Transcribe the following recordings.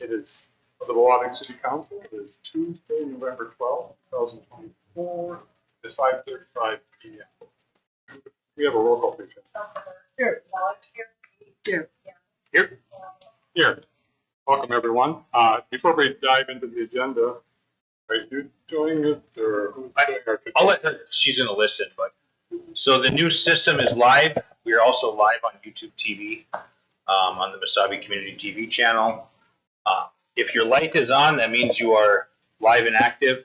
It is of the Biwabik City Council. It is Tuesday, November 12th, 2024. It's 5:35 p.m. We have a roll call, please. Here. Here. Here. Here. Welcome, everyone. Before we dive into the agenda, are you doing it, or who's doing our? I'll let her. She's going to listen, but so the new system is live. We are also live on YouTube TV, on the Biwabik Community TV channel. If your light is on, that means you are live and active.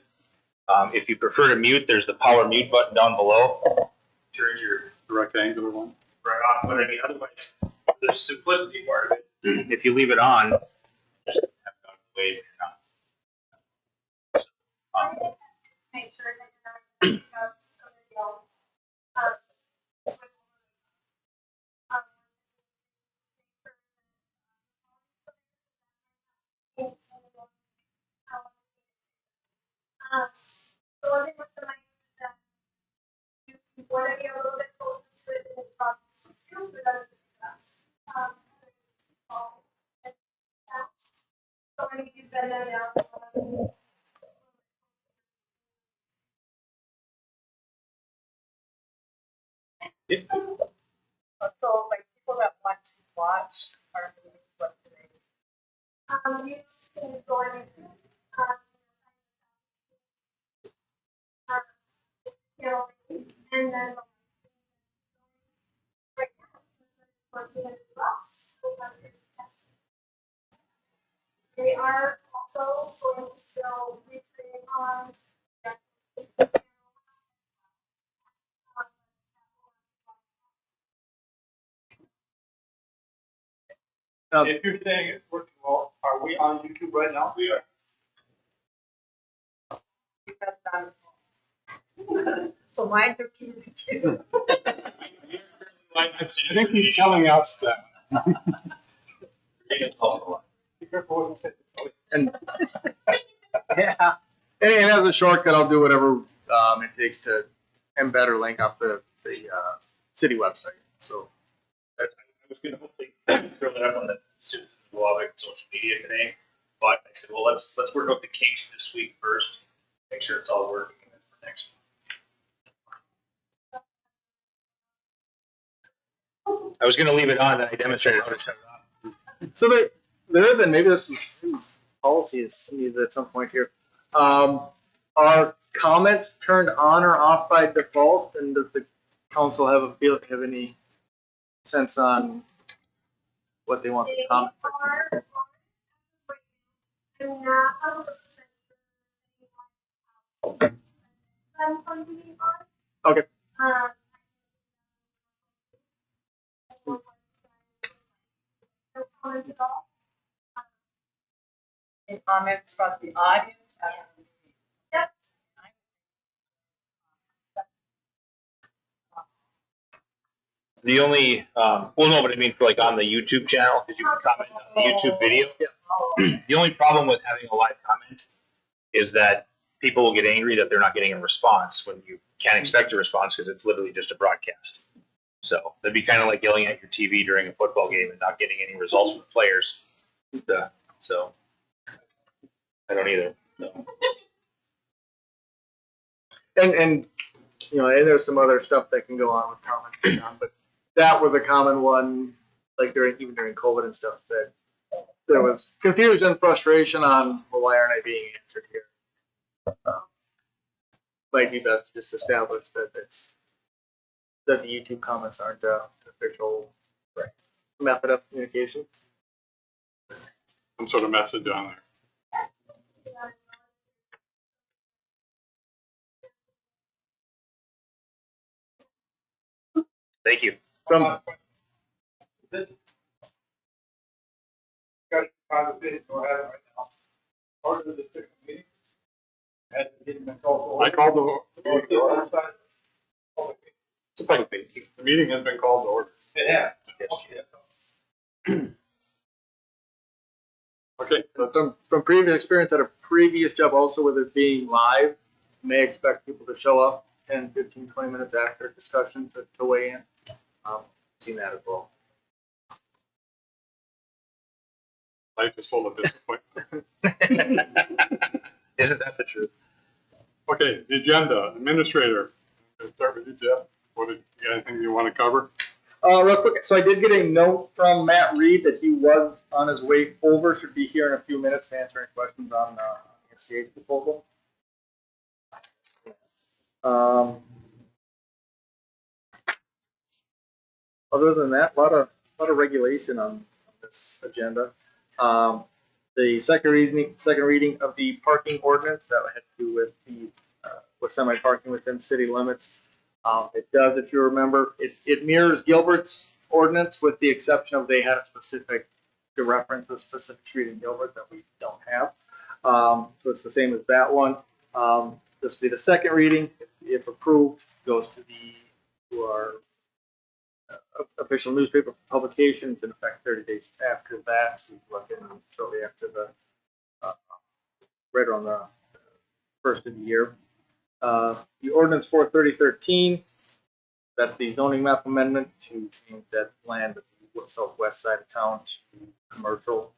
If you prefer to mute, there's the power mute button down below. Turns your rectangular one. Right on. But I mean, otherwise, the simplicity part of it. If you leave it on, just have it on the way. Make sure that you're not so I think what's the nice is that you want to be a little bit closer to it in the process too, so that so when you bend them down. So like people that want to watch our movies, what do they? You can go on YouTube. And then right now, they are also going to show replay on If you're saying it's working well, are we on YouTube right now? We are. So why do you I think he's telling us that. And yeah, and as a shortcut, I'll do whatever it takes to embed or link up the city website. So I was going to hopefully throw that up on the Citizens of Biwabik social media today, but I said, well, let's work out the kinks this week first, make sure it's all working, and then for next week. I was going to leave it on, and I demonstrated how to shut it off. So there is, and maybe this is policy is needed at some point here. Are comments turned on or off by default, and does the council have any sense on what they want the comment? Okay. Any comments from the audience? Yep. The only, well, no, but I mean, for like on the YouTube channel, because you can comment on the YouTube video. Yeah. The only problem with having a live comment is that people will get angry that they're not getting a response when you can't expect a response because it's literally just a broadcast. So that'd be kind of like yelling at your TV during a football game and not getting any results from the players. So I don't either. No. And you know, and there's some other stuff that can go on with comments, but that was a common one, like even during COVID and stuff, that there was confusion, frustration on, well, why aren't I being answered here? Might be best to just establish that the YouTube comments aren't the official method of communication. Some sort of message on there. Thank you. From This conversation we're having right now, part of the second meeting, has been called to order. I called the order. The meeting has been called to order. Yeah. Okay. from previous experience at a previous job, also with it being live, you may expect people to show up 10, 15, 20 minutes after discussion to weigh in. Seen that as well. Life is full of disappointment. Isn't that the truth? Okay, the agenda, administrator. Let's start with you, Jeff. You got anything you want to cover? Real quick, so I did get a note from Matt Reed that he was on his way over, should be here in a few minutes to answer any questions on the SCH proposal. Other than that, a lot of regulation on this agenda. The second reading of the parking ordinance that had to do with with semi-parking within city limits. It does, if you remember, it mirrors Gilbert's ordinance with the exception of they had a specific to reference a specific street in Gilbert that we don't have. So it's the same as that one. This will be the second reading. If approved, goes to our official newspaper publications in effect 30 days after that. So we look in shortly after right around the first of the year. The ordinance 43013, that's the zoning map amendment to change that land at the southwest side of town to commercial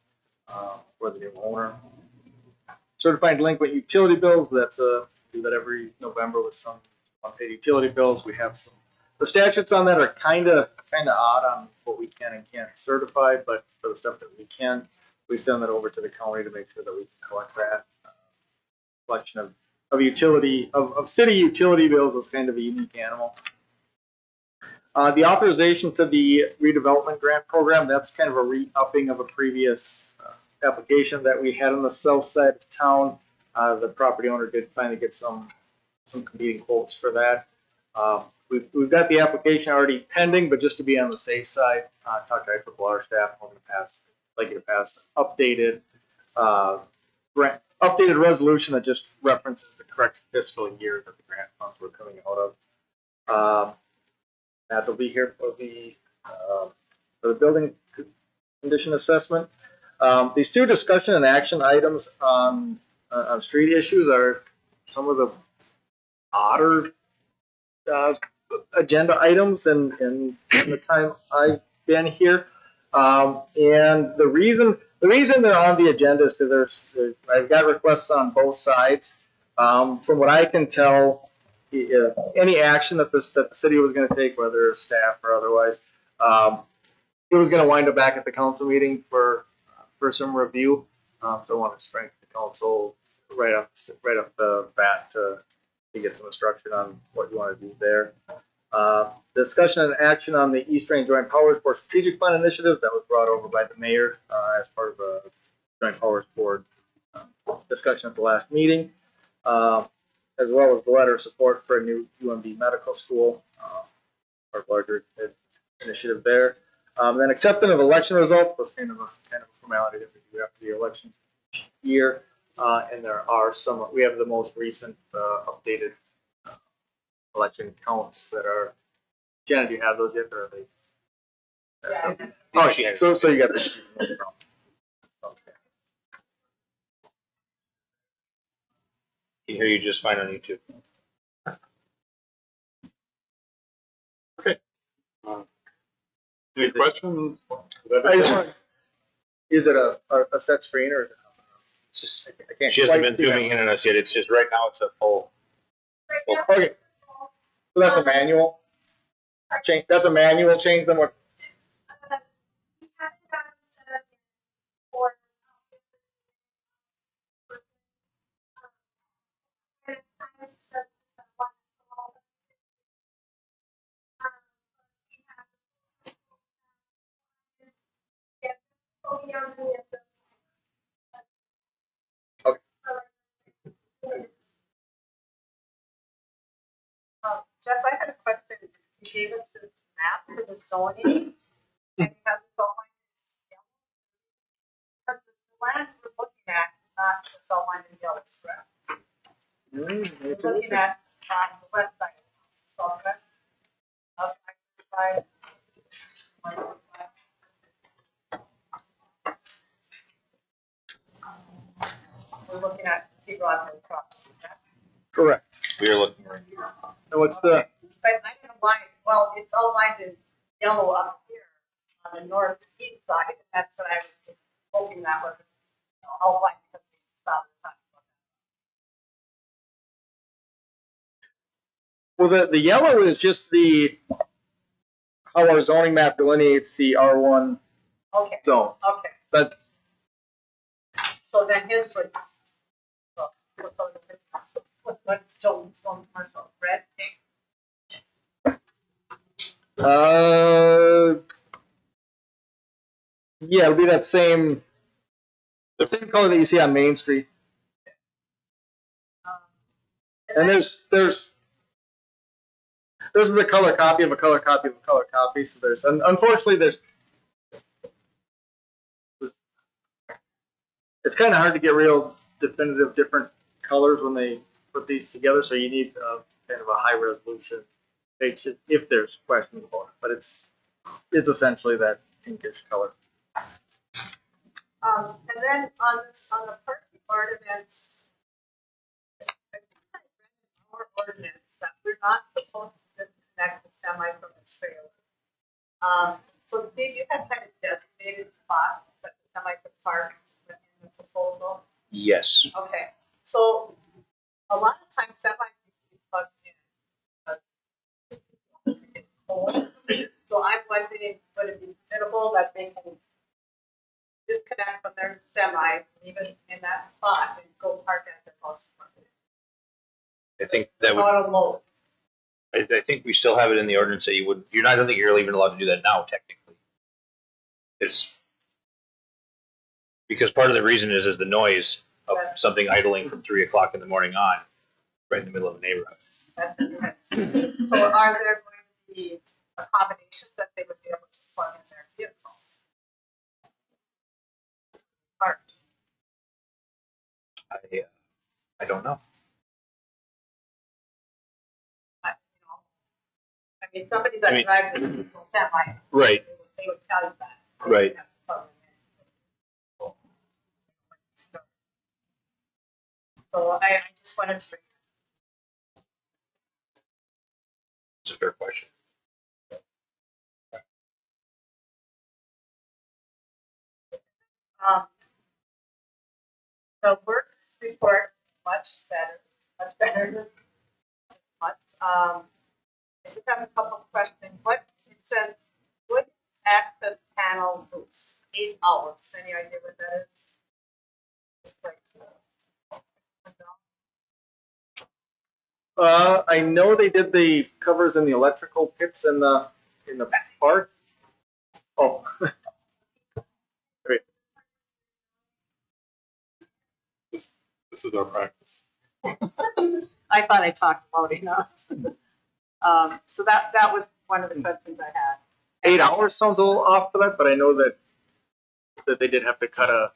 for the new owner. Certified delinquent utility bills, that's do that every November with some unpaid utility bills. We have some, the statutes on that are kind of odd on what we can and can't certify, but for the stuff that we can, we send that over to the county to make sure that we can collect that. Collection of city utility bills is kind of a unique animal. The authorization to the redevelopment grant program, that's kind of a re-upping of a previous application that we had on the south side of town. The property owner did finally get some competing quotes for that. We've got the application already pending, but just to be on the safe side, talked to our staff over the past, updated resolution that just references the correct fiscal year that the grant funds were coming out of. That'll be here for the building condition assessment. These two discussion and action items on street issues are some of the odder agenda items in the time I've been here. And the reason they're on the agenda is because I've got requests on both sides. From what I can tell, any action that the city was going to take, whether staff or otherwise, it was going to wind up back at the council meeting for some review. So I want to strengthen the council right off the bat to get some instruction on what you want to do there. Discussion and action on the East Range Joint Powers Board Strategic Plan Initiative that was brought over by the mayor as part of a Joint Powers Board discussion at the last meeting, as well as the letter of support for a new UMB medical school, part of a larger initiative there. Then acceptance of election results, that's kind of a formality that we do after the election year. And there are we have the most recent updated election counts that are. Janet, do you have those yet, or are they? Yeah. Oh, she has. So you got this. Okay. Can hear you just fine on YouTube. Any questions? Is it a set screen or? It's just, I can't she hasn't quite been see zooming that. in on us yet. It's just right now it's a full. Okay. So that's a manual change. That's a manual change. Then what? We haven't gotten set up for Jeff, I had a question. You gave us this map for the zoning. And you have this all because the land we're looking at is not just all lined in yellow, correct? We're looking at the west side of the correct? Okay. We're looking at Cape Rock and property, correct? Correct. We are looking right here. And what's the? But I don't know why. Well, it's all lined in yellow up here on the northeast side. That's what I was hoping that was, outlined because we stopped talking about Well, the yellow is just how our zoning map delineates the R1 that. Okay, zone. okay. But So then his would, what's still commercial, red, pink? yeah, it'll be that the same color that you see on Main Street. Um, And there's this is the color copy of a color copy of a color copy. So unfortunately it's kind of hard to get real definitive different colors when they put these together. So you need kind of a high resolution picture if there's questions about it. But it's essentially that pinkish color. And then on the parking ordinance, our ordinance that we're not supposed to disconnect the semi from the trailer. So Steve, you had kind of designated spots that the semi could park in the proposal. Yes. Okay, so a lot of times semis need to be plugged in. But it's cold. So I'm wondering, would it be permissible that they can disconnect from their semi, even in that spot, and go park at their house? I think that would, Not a load. I think we still have it in the ordinance that you're not, I don't think you're even allowed to do that now, technically. It's because part of the reason is the noise of something idling from 3 o'clock in the morning on, right in the middle of a neighborhood. That's it. So are there going to be accommodations that they would be able to plug in their vehicle? Park. I don't know. I mean, somebody that drives a diesel semi, Right. they would tell you that. Right. So I just wanted to. It's a fair question. The work report, much better. Much. I just have a couple of questions. What it says, wood access panel roofs, 8 hours. Any idea what that is? It's like, I know they did the covers in the electrical pits in the park. Oh, great. This is our practice. I thought I talked about enough. So that was one of the questions I had. 8 hours sounds a little off for that, but I know that they did have to cut a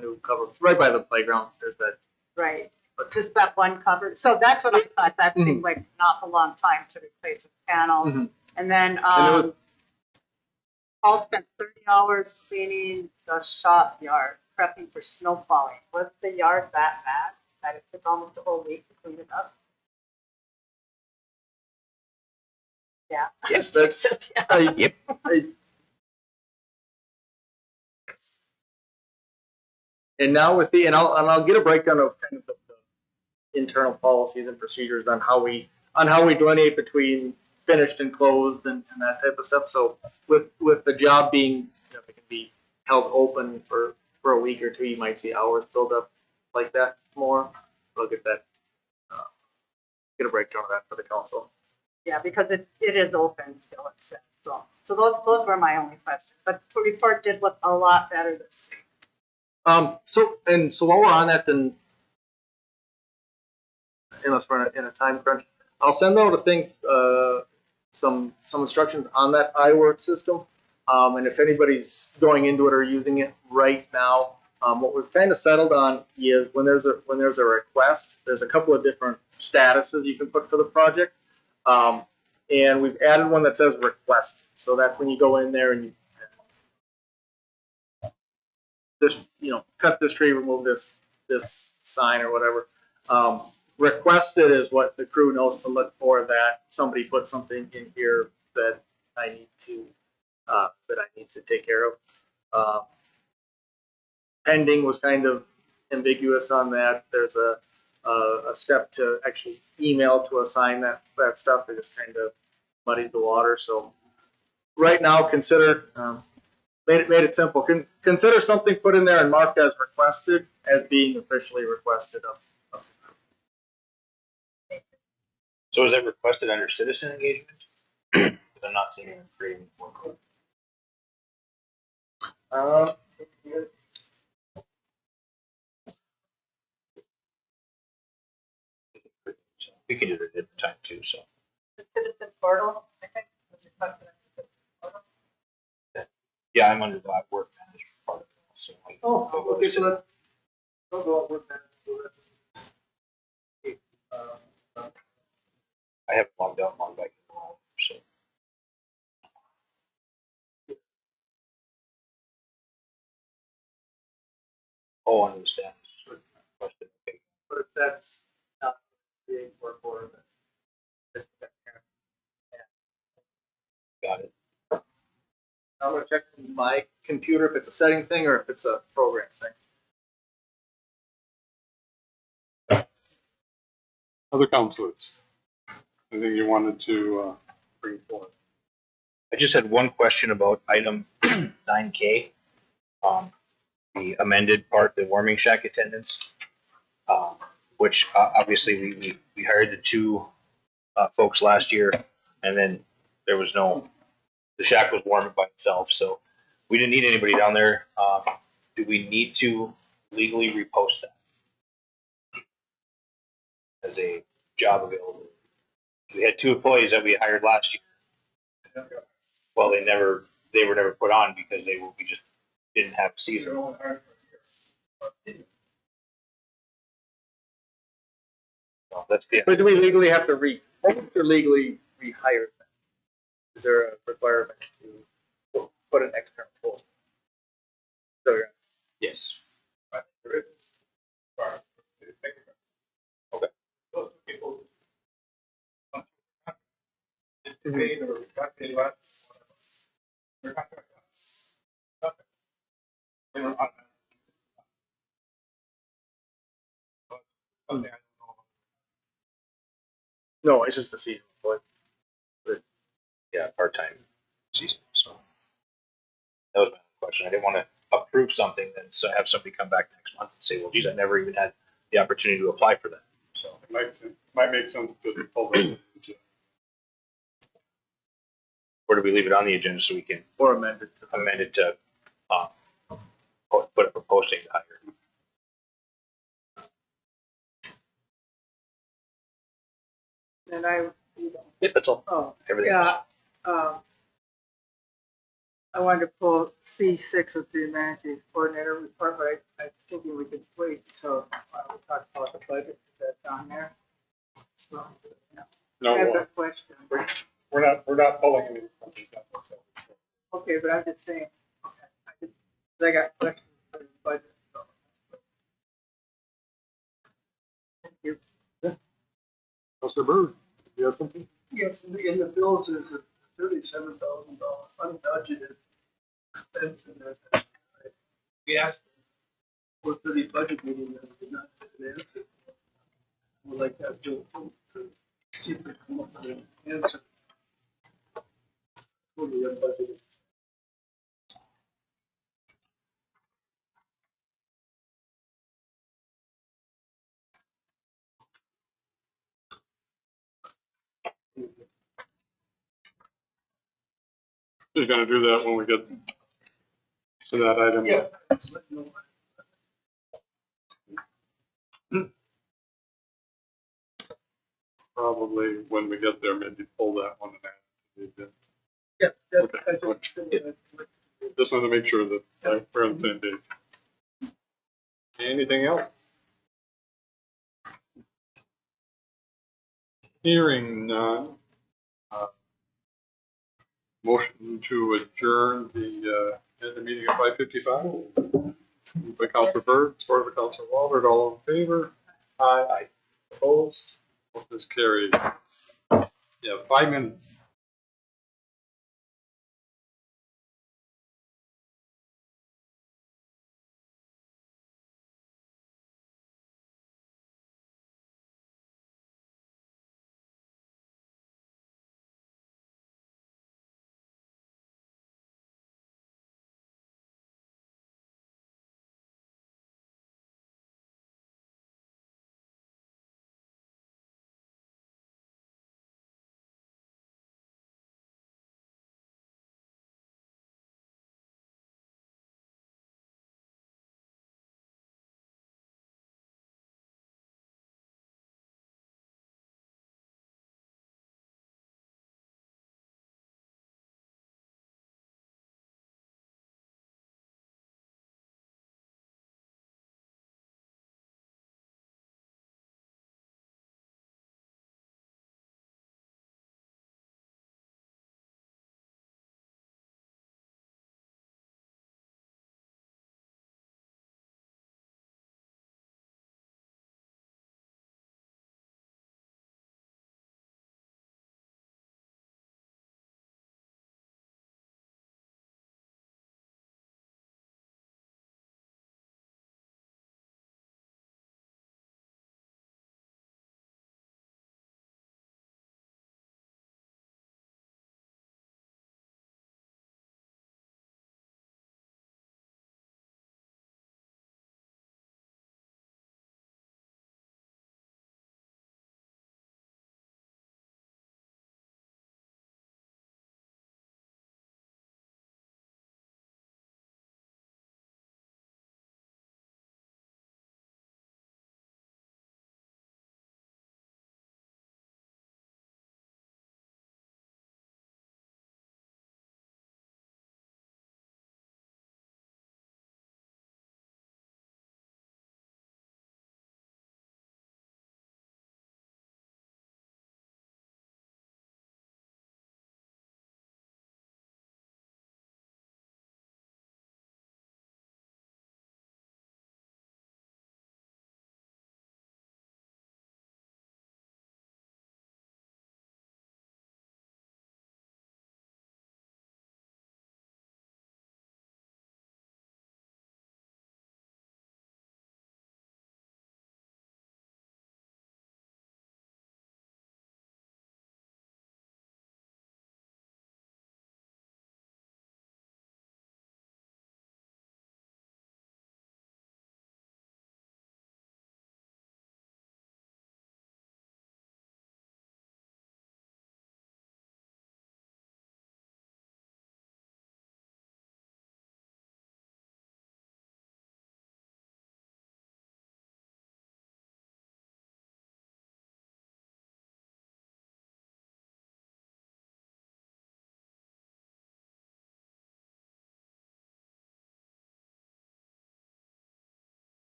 new cover right by the playground. There's that. Right, just that one cover. So that's what I thought. That seemed like not a long time to replace a panel. Mhm. And then And it Paul spent 30 hours cleaning the shop yard, prepping for snow plowing. Was the yard that bad that it took almost a whole week to clean it up? Yeah. Yes, that's yeah. Yep. And now with I'll get a breakdown of kind of the internal policies and procedures on how we delineate between finished and closed and that type of stuff. So with the job being, it can be held open for a week or two, you might see hours build up like that more. We'll get that get a breakdown of that for the council. Yeah, because it is open still, it says. So those were my only questions. But the report did look a lot better this week. So while we're on that, then unless we're in a time crunch, I'll send out a thing, some instructions on that iWork system. And if anybody's going into it or using it right now, what we've kind of settled on is when there's a request, there's a couple of different statuses you can put for the project. And we've added one that says request. So that's when you go in there and you cut this tree, remove this sign or whatever. Requested is what the crew knows to look for, that somebody put something in here that I need to take care of. pending was kind of ambiguous on that. There's a step to actually email to assign that stuff. It just kind of muddied the water. So right now, consider made it simple. Consider something put in there and marked as requested as being officially requested of. So is that requested under citizen engagement? Because I'm not seeing it creating one. We can do it at a different time too, so. The citizen portal, I think, was requested on the citizen portal. Yeah, I'm under that work management part of it, so. Okay, so let's go with that. I haven't logged out on back, so. Oh, I understand. Requested, okay. But if that's not being worked for, then Got it. I'm gonna check my computer if it's a setting thing or if it's a program thing. Other councilors? Anything you wanted to bring forward? I just had one question about item 9K. The amended part, the warming shack attendance, which obviously we hired the two folks last year, and then there was no, the shack was warming by itself, so we didn't need anybody down there. Do we need to legally repost that as a job available? We had two employees that we hired last year. Well, they were never put on because we just didn't have a season. So that's it. But do we legally have to repost or legally rehire them? Is there a requirement to put an external post? So, Yes. no, it's just a season. Yeah, part-time season. So that was my question. I didn't want to approve something and so have somebody come back next month and say, "Well, geez, I never even had the opportunity to apply for that." So It might make sense to pull that. or do we leave it on the agenda so we can Or amended. amend it to put up a posting to hire? And I, Yep, that's all. oh, Everything. yeah, I wanted to pull C6 of the amenities coordinator report, but I thinking we could wait until we talk about the budget that's on there. So, I have No, a question. we're not pulling any. Okay, but I'm just saying, I got questions for the budget. So. Thank you. Mr. Bird, you have something? Yes, in the bills, there's a $37,000 unbudgeted expense in there. We asked for the budget meeting, and we did not get an answer. I would like to have Joe to see if we come up with an answer for the unbudgeted. Just gonna do that when we get to that item. Yeah. Just let you know. Probably when we get there, maybe pull that one and add it. Yeah, that's, Okay. I just, Just want to make sure that we're on the same page. Anything else? Hearing none. Motion to adjourn the meeting at 5:55. Moved by Councilor Bird, supported by Councilor Walbert. All in favor? Aye. Opposed? Motion is carried. Yeah, 5 minutes.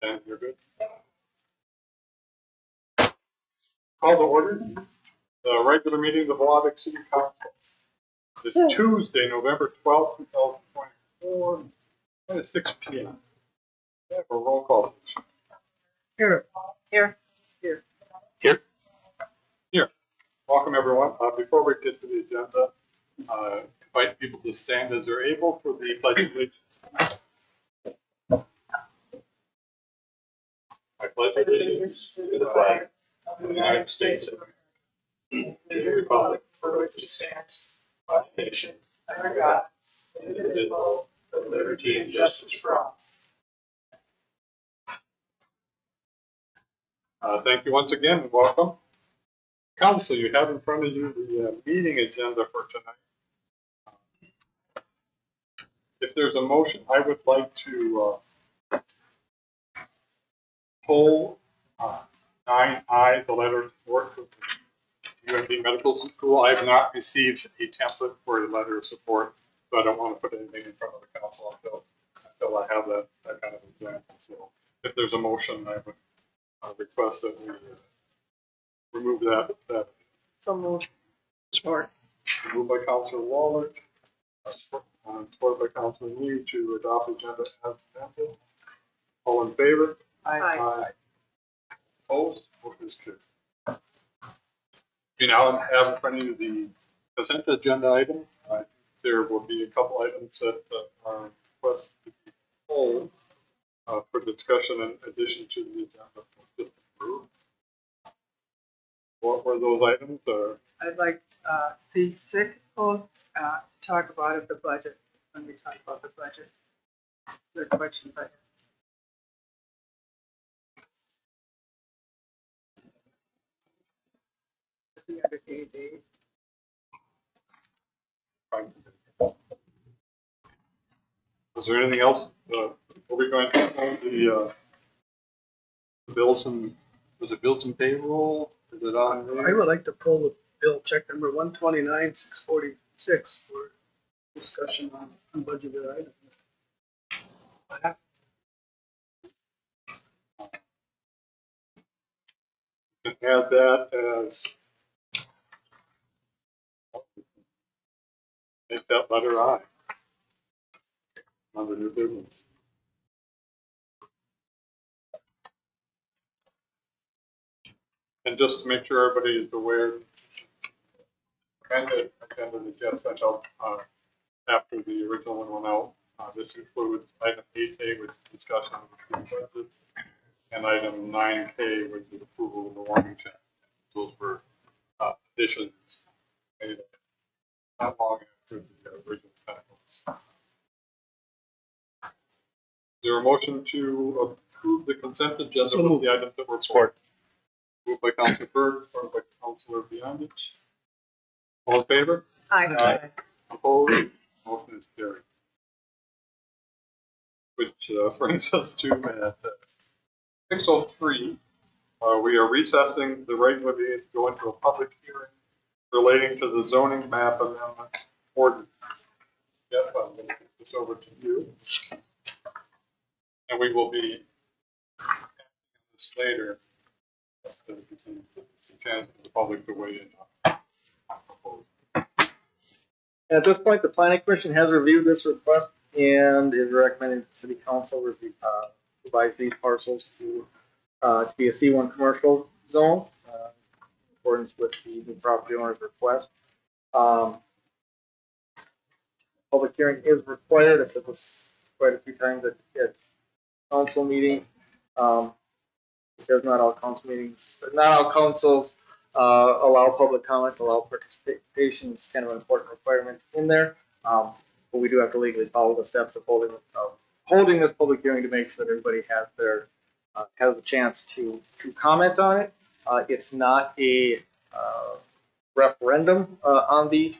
And you're good. Call to order. The regular meeting of the Biwabik City Council is Tuesday, November 12th, 2024, at 6 p.m. We have a roll call. Here. Here. Welcome, everyone. Before we get to the agenda, invite people to stand as they're able for the pledge of allegiance. I pledge allegiance to the flag of the United States of America, and to the republic for which it stands, one nation, under God, indivisible, with liberty and justice for all. Thank you once again and welcome. Council, you have in front of you the meeting agenda for tonight. If there's a motion, I would like to pull 9I, the letter of support for the UMD Medical School. I have not received a template for a letter of support, so I don't want to put anything in front of the council until I have that kind of example. So if there's a motion, I would request that we remove that. So moved. Support. Moved by Councilor Waller, supported by Councilor Lee to adopt the agenda as amended. All in favor? Aye. Opposed? Motion is carried. You now have in front of you the consent agenda item. There will be a couple items that are requested to be pulled for discussion in addition to the agenda just approved. What were those items? I'd like C6 to talk about the budget, when we talk about the budget. There are questions I have. The other days. Is there anything else? Are we going to hold the bills and, was it bills and payroll? Is it on I there? would like to pull the bill check number 129,646 for discussion on unbudgeted items. And add that as, make that letter I under new business. And just to make sure everybody is aware, agenda that Jeff sent out after the original one went out. This includes item 8A, which is discussion of the budget, and item 9K, which is approval of the warming check. Those were additions made not long after the original package. Is there a motion to approve the consent agenda So with moved. the items that were pulled? Moved by Councilor Berg, supported by Councilor Beyondich. All in favor? Aye. Opposed? Motion is carried. Which brings us to at 6:03. We are recessing the regular meeting to go into a public hearing relating to the zoning map amendment ordinance. Jeff, I'm going to give this over to you. And we will be this later to chance for the public to weigh in on proposal. At this point, the planning commission has reviewed this request and is recommending the city council revise these parcels to be a C1 commercial zone, in accordance with the new property owner's request. Public hearing is required. I've said this quite a few times at council meetings. Because not all councils allow public comment, allow participation. It's kind of an important requirement in there. But we do have to legally follow the steps of holding this public hearing to make sure that everybody has a chance to comment on it. It's not a referendum on the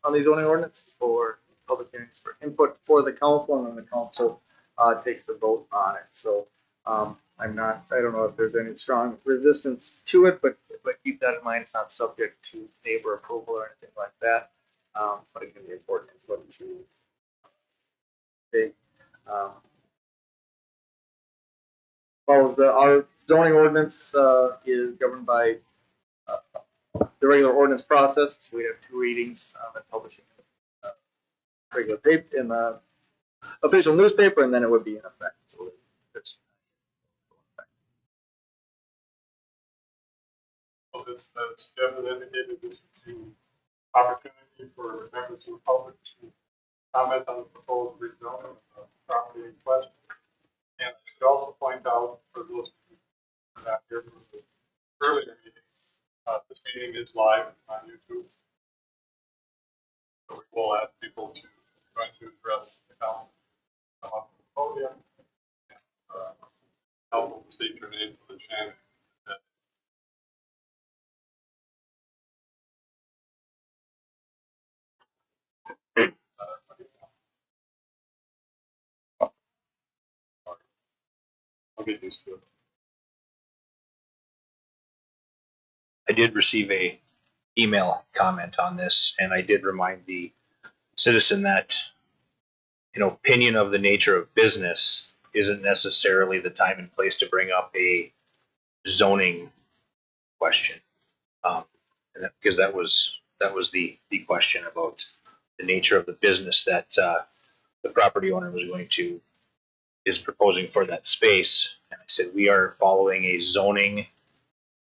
zoning ordinance. It's for public hearings for input for the council, and then the council takes the vote on it. So I don't know if there's any strong resistance to it, but keep that in mind. It's not subject to neighbor approval or anything like that. But it can be important input to take. follows our zoning ordinance, is governed by, the regular ordinance process. So we have 2 readings, and publishing, regular paper in the official newspaper, and then it would be in effect. So there's. So this, as Kevin indicated, this is the opportunity for members of the public to comment on the proposed rezoning of the property in question. And I should also point out for those who are not here from the earlier meeting, this meeting is live on YouTube. So we will ask people to, try to address the council, come up to the podium, and, help them state your name to the channel. I'll get used to it. I did receive a email comment on this, and I did remind the citizen that, opinion of the nature of business isn't necessarily the time and place to bring up a zoning question. Because that was the question about the nature of the business that the property owner is proposing for that space. And I said, we are following a zoning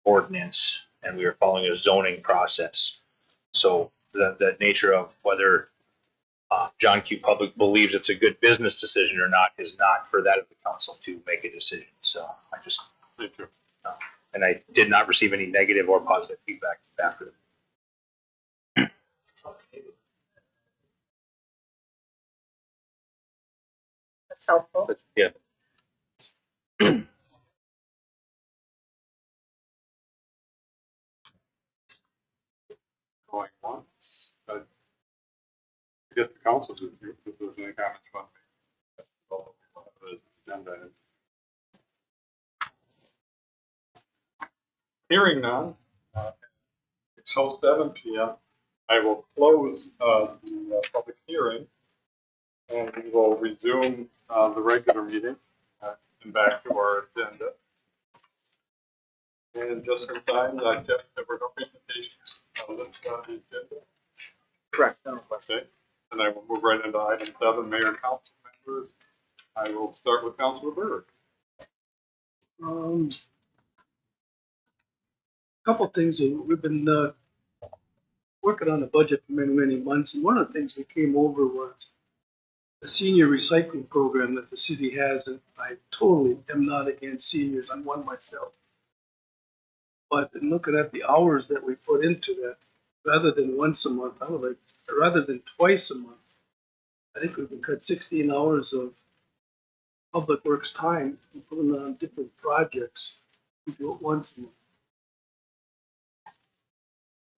ordinance and we are following a zoning process. So the nature of whether John Q. Public believes it's a good business decision or not is not for that of the council to make a decision. So I just, and I did not receive any negative or positive feedback after that. That's helpful. But yeah, Going once. I guess the council should, if there's any comments about the agenda. Hearing none, it's 7 p.m. I will close the public hearing and we will resume the regular meeting and back to our agenda. And just in time, Jeff, there were no presentations listed on the agenda. Correct. No question. Okay, and I will move right into item 7, mayor and council members. I will start with Councilor Berg. Couple things, we've been working on the budget for many, many months, and one of the things we came over was the senior recycling program that the city has, and I totally am not against seniors. I'm one myself. But in looking at the hours that we put into that, rather than once a month, I would like, rather than twice a month, I think we can cut 16 hours of public works time and put them on different projects. We do it once a month.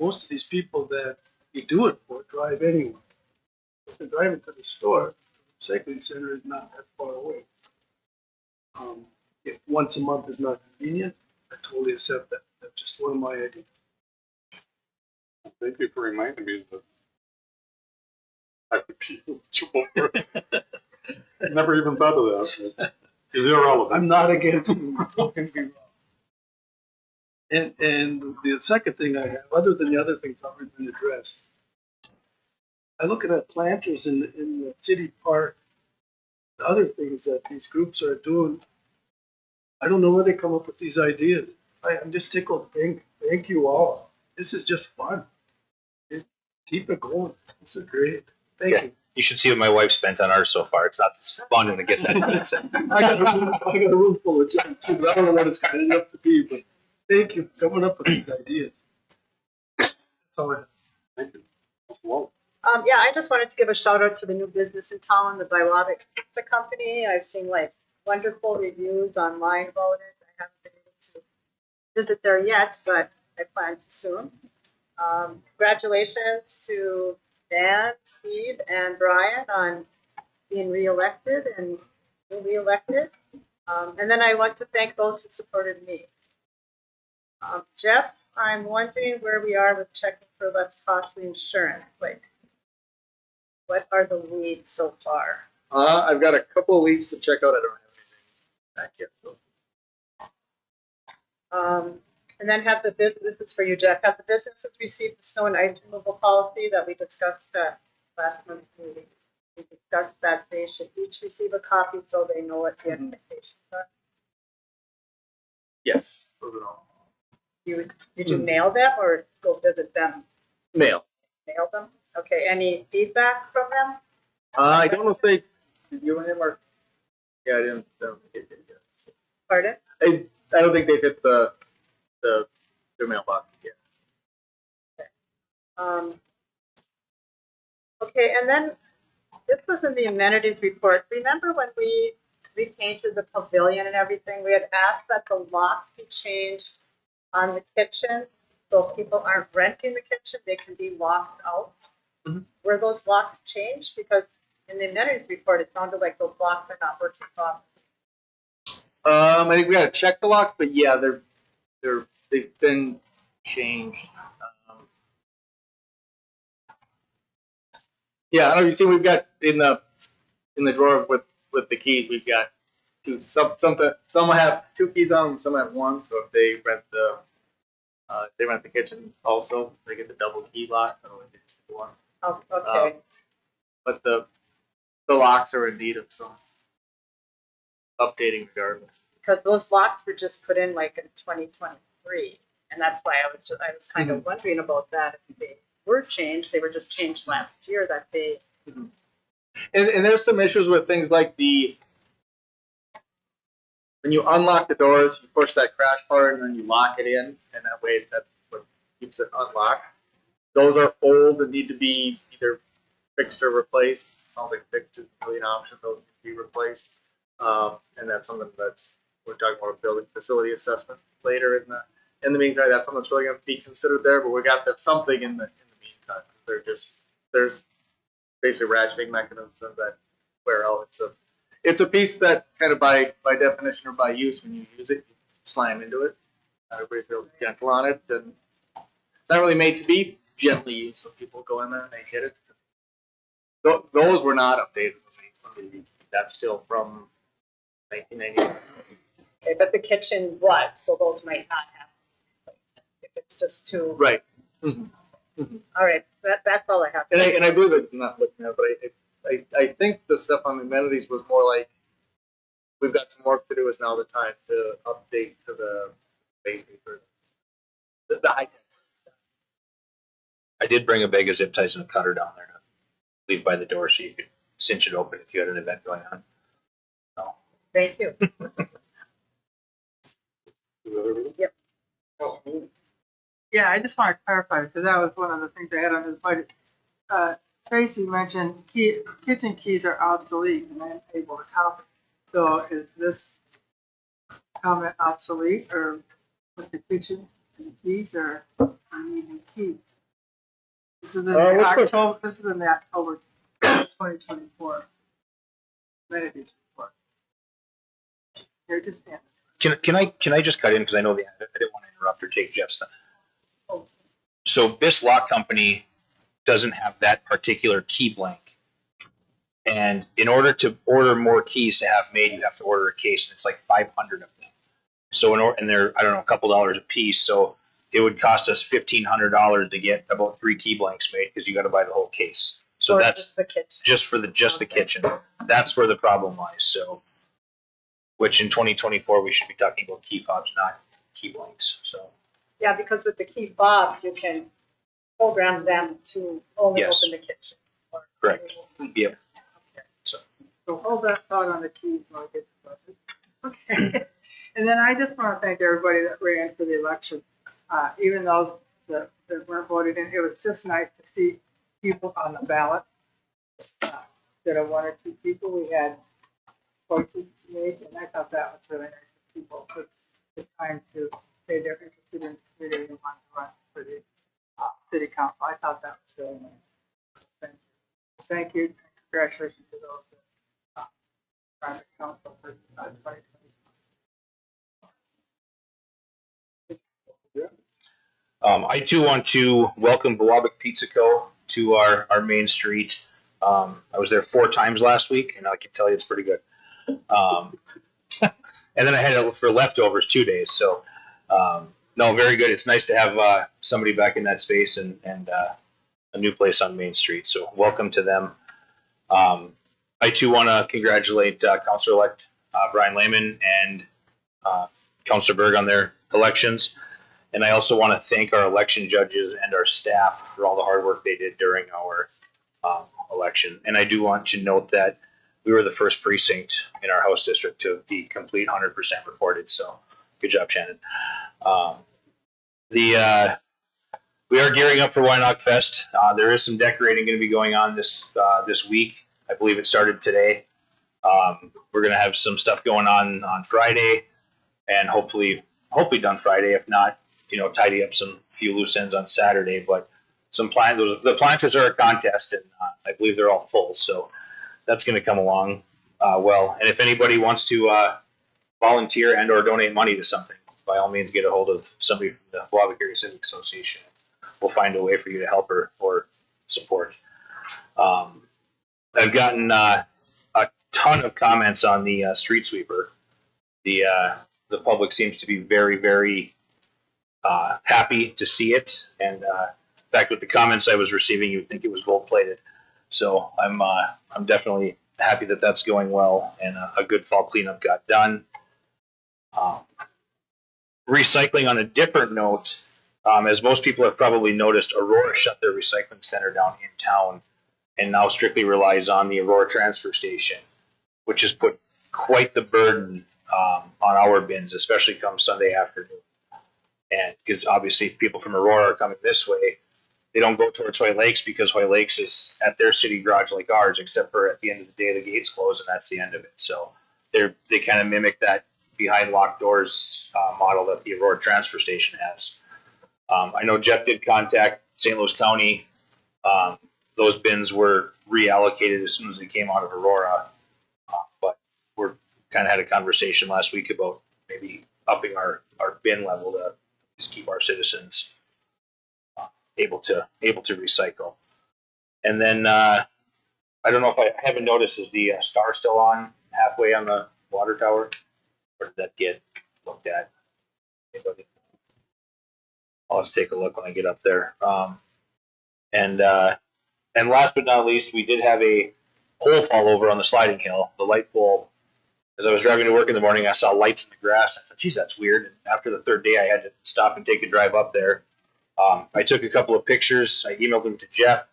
Most of these people that you do it for drive anyway. If they're driving to the store, the recycling center is not that far away. If once a month is not convenient, I totally accept that. That's just one of my ideas. Thank you for reminding me that I would be eligible. I never even thought of that. It's irrelevant. I'm not against it. Don't get me wrong. And the second thing I have, other than the other things already been addressed, I look at that planters in the city park, the other things that these groups are doing. I don't know where they come up with these ideas. I'm just tickled. Thank you all. This is just fun. Keep it going. This is great. Thank you. you should see what my wife spent on ours so far. It's not as fun and it gets that expensive. I got a room full of junk too. I don't know what it's going to end up to be, but thank you for coming up with these ideas. That's all I have. Thank you. Well, Yeah, I just wanted to give a shout out to the new business in town, the Biwabik Pizza Company. I've seen wonderful reviews online about it. I haven't been able to visit there yet, but I plan to soon. Congratulations to Dan, Steve, and Brian on being reelected and being reelected. And then I want to thank those who supported me. Jeff, I'm wondering where we are with checking for less costly insurance. What are the leads so far? I've got a couple of weeks to check out. I don't have anything back yet. So And then have the this is for you, Jeff, have the businesses receive the snow and ice removal policy that we discussed at last month's meeting. We discussed that they should each receive a copy so they know what the expectations are. Yes. Did you mail them or go visit them? Mail. Mail them? Okay, any feedback from them? I don't know if they, did you and him or? Yeah, I don't think they did yet. Pardon? I don't think they've hit the mailbox yet. Okay, and then this was in the amenities report. Remember when we repainted the pavilion and everything, we had asked that the locks be changed on the kitchen, so if people aren't renting the kitchen, they can be locked out. Mhm. Were those locks changed? Because in the amenities report, it sounded like those locks are not working properly. I think we gotta check the locks, but yeah, they've been changed. Yeah, I don't know if you've seen, we've got in the drawer with the keys, we've got two, some have two keys on them, some have one, so if they rent the kitchen also, they get the double key lock, I don't think they just do one. Oh, okay. But the locks are in need of some updating regardless. Because those locks were just put in like in 2023, and that's why I was kind of wondering about that. If they were changed, they were just changed last year. That they And there's some issues with things like when you unlock the doors, you push that crash bar and then you lock it in, and that way that's what keeps it unlocked. Those are old and need to be either fixed or replaced. Sounds like fixed is really an option; those need to be replaced. And that's something we're talking about a building facility assessment later in the meantime. That's something that's really going to be considered there. But we got something in the meantime. There's basically ratcheting mechanisms that wear out. It's a piece that kind of by definition or by use, when you use it, you slam into it. Everybody feels gentle on it, and it's not really made to be gently used. So people go in there and they hit it. Those were not updated when we that's still from 1990. okay, but the kitchen was, so those might not have. If it's just too Right. all right, that's all I have. And I believe it. I'm not looking at it, but I think the stuff on the amenities was more like we've got some work to do. Is now the time to update to the basically for the high tech stuff. I did bring a bag of zip ties and a cutter down there to leave by the door so you could cinch it open if you had an event going on. So. Thank you. Yep. Yeah, I just want to clarify, because that was one of the things I had on this budget. Tracy mentioned kitchen keys are obsolete and I'm able to copy. So is this comment obsolete, or with the kitchen and the keys, or are you needing keys? This is in the October. This is in the October 2024 amenities report. Here, just stand. Can I just cut in because I know I didn't want to interrupt or take Jeff's time. So Biss Lock Company doesn't have that particular key blank, and in order to order more keys to have made, you have to order a case, and it's like 500 of them. So and they're, I don't know, a couple dollars a piece. So it would cost us $1,500 to get about 3 key blanks made because you got to buy the whole case. So that's the kitchen. just for the kitchen. That's where the problem lies. So, which in 2024 we should be talking about key fobs, not key blanks. So. Yeah, because with the key fobs, you can program them to only Yes. open the kitchen. Correct. Yep. Okay. So hold that thought on the keys while I get to budget. Okay. And then I just want to thank everybody that ran for the election. Even though that weren't voted in, it was just nice to see people on the ballot. Instead of 1 or 2 people, we had choices to make, and I thought that was really nice. People took the time to say they're interested in the community and want to run for the city council. I thought that was really nice. Thank you. Congratulations to those that ran the council for 2020. I too want to welcome Biwabik Pizza Co. to our main street. I was there 4 times last week, and I can tell you it's pretty good. And then I had it for leftovers 2 days. So No, very good. It's nice to have somebody back in that space and a new place on Main Street. So welcome to them. I too want to congratulate Councilor-elect Brian Lehman and Councilor Berg on their elections. And I also want to thank our election judges and our staff for all the hard work they did during our election. And I do want to note that we were the first precinct in our House district to be complete 100% reported. So good job, Shannon. We are gearing up for Wynok Fest. There is some decorating going to be going on this week. I believe it started today. We're going to have some stuff going on Friday, and hopefully done Friday. If not, tidy up some few loose ends on Saturday. But the planters are a contest, and I believe they're all full. So that's going to come along well. And if anybody wants to volunteer and or donate money to something, by all means, get a hold of somebody from the Biwabik Area Civic Association. We'll find a way for you to help or support. I've gotten a ton of comments on the street sweeper. The public seems to be very, very happy to see it. And in fact, with the comments I was receiving, you would think it was gold plated. So I'm definitely happy that that's going well, and a good fall cleanup got done. Recycling on a different note, as most people have probably noticed, Aurora shut their recycling center down in town and now strictly relies on the Aurora transfer station, which has put quite the burden on our bins, especially come Sunday afternoon. And because obviously people from Aurora are coming this way, they don't go towards Hoy Lakes because Hoy Lakes is at their city garage like ours, except for at the end of the day the gates close and that's the end of it. So they kind of mimic that behind locked doors model that the Aurora transfer station has. I know Jeff did contact St. Louis County. Those bins were reallocated as soon as they came out of Aurora. But we're kind of had a conversation last week about maybe upping our bin level to just keep our citizens able to recycle. And then I don't know if I haven't noticed, is the star still on halfway on the water tower? Or did that get looked at? Anybody? I'll just take a look when I get up there. And last but not least, we did have a pole fall over on the sliding hill. The light pole. As I was driving to work in the morning, I saw lights in the grass. I thought, geez, that's weird. And after the third day, I had to stop and take a drive up there. I took a couple of pictures. I emailed them to Jeff.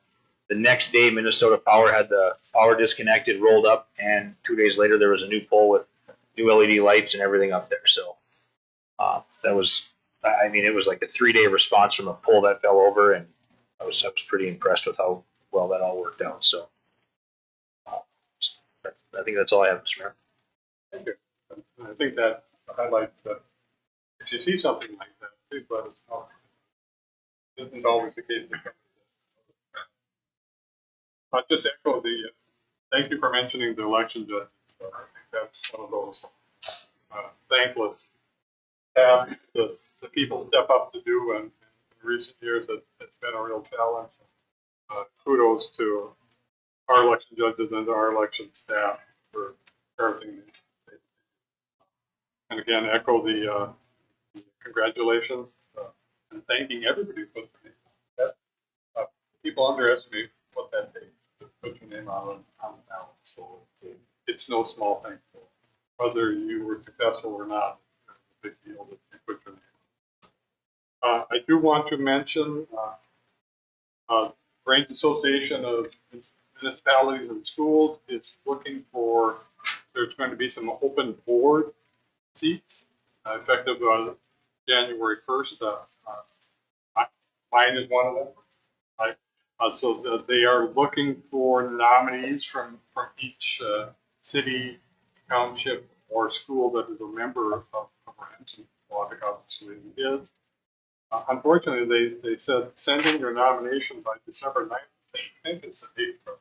The next day, Minnesota Power had the power disconnected, rolled up, and 2 days later, there was a new pole with new LED lights and everything up there. So that was, I mean, it was like a 3-day response from a pole that fell over, and I was pretty impressed with how well that all worked out. So I think that's all I have, Mr. Mayor. Thank you. I think that highlights that if you see something like that, please let us know. It isn't always the case. I'll just echo thank you for mentioning the election judges. I think that's one of those thankless tasks that the people step up to do, and in recent years it's been a real challenge. Kudos to our election judges and to our election staff for everything they do. And again, echo the congratulations and thanking everybody for that. People underestimate what that takes to put your name on the ballot. So it's no small thing. So whether you were successful or not, it's a big deal that you put your name on. I do want to mention Branch Association of Municipalities and Schools is looking for, there's going to be some open board seats effective January 1st. Mine is one of them. So they are looking for nominees from each city, township, or school that is a member of Branch, and Biwabik obviously is. Unfortunately, they said send in your nomination by December 9th. I think it's the date from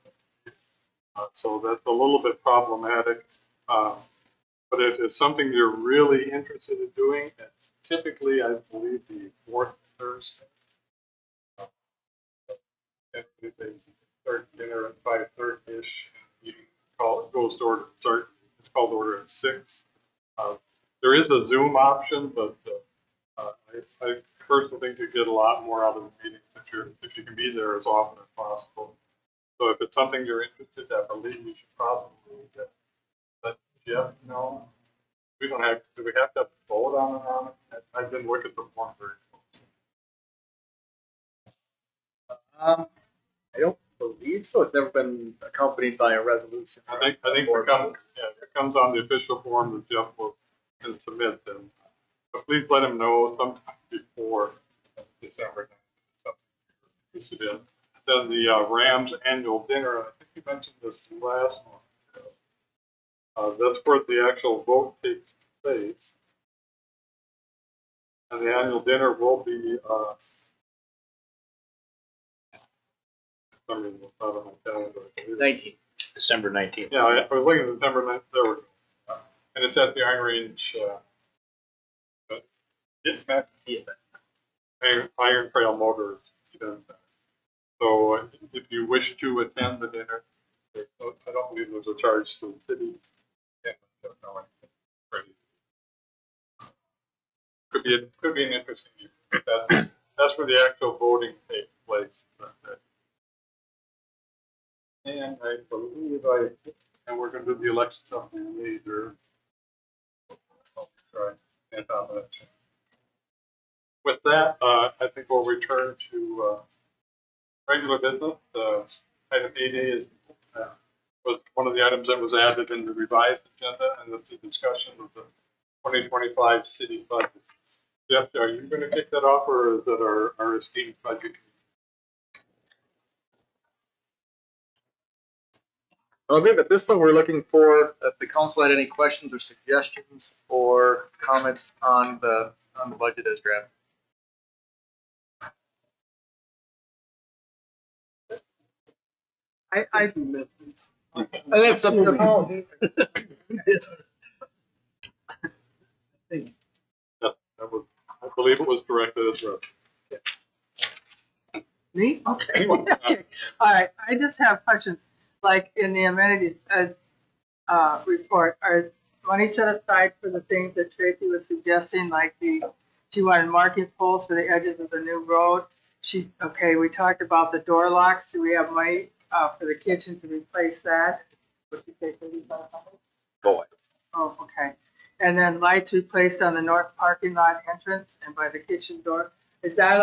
so that's a little bit problematic. But if it's something you're really interested in doing, it's typically, I believe, the fourth Thursday. If they start dinner at 5:30ish, you goes to order start. It's called order at 6. There is a Zoom option, but I personally think you get a lot more out of the meetings if you can be there as often as possible. So if it's something you're interested in, I believe you should probably let Jeff know. We don't have, do we have to vote on it? I've been looking for one very close. I don't believe so. It's never been accompanied by a resolution. I think it comes on the official form that Jeff can submit, then. But please let him know sometime before December 9th, something you're interested in. Then the Rams annual dinner, I think you mentioned this last month. That's where the actual vote takes place. And the annual dinner will be, something that's not on my calendar. 19. December 19th. Yeah, I was looking at September 9th, there we go. And it's at the Iron Range, Iron Trail Motors event center. So if you wish to attend the dinner, I don't believe there's a charge to the city. Yeah, I don't know anything. Ready. Could be an interesting event. That's where the actual voting takes place. And I believe and we're going to do the election something later. Right. And with that, I think we'll return to regular business. Item 8A was one of the items that was added in the revised agenda, and this is a discussion of the 2025 city budget. Jeff, are you going to kick that off, or is that our esteemed budget? Well, I believe at this point we're looking for if the council had any questions or suggestions or comments on the budget as drafted. I do methods. And that's something to follow. Yes, I believe it was directed as well. Me? Okay. Okay. All right. I just have questions. Like in the amenities report, are money set aside for the things that Tracy was suggesting, like she wanted marking poles for the edges of the new road. We talked about the door locks. Do we have money for the kitchen to replace that? What did you say, 3,500? Boy. Oh, okay. And then lights replaced on the north parking lot entrance and by the kitchen door. Is that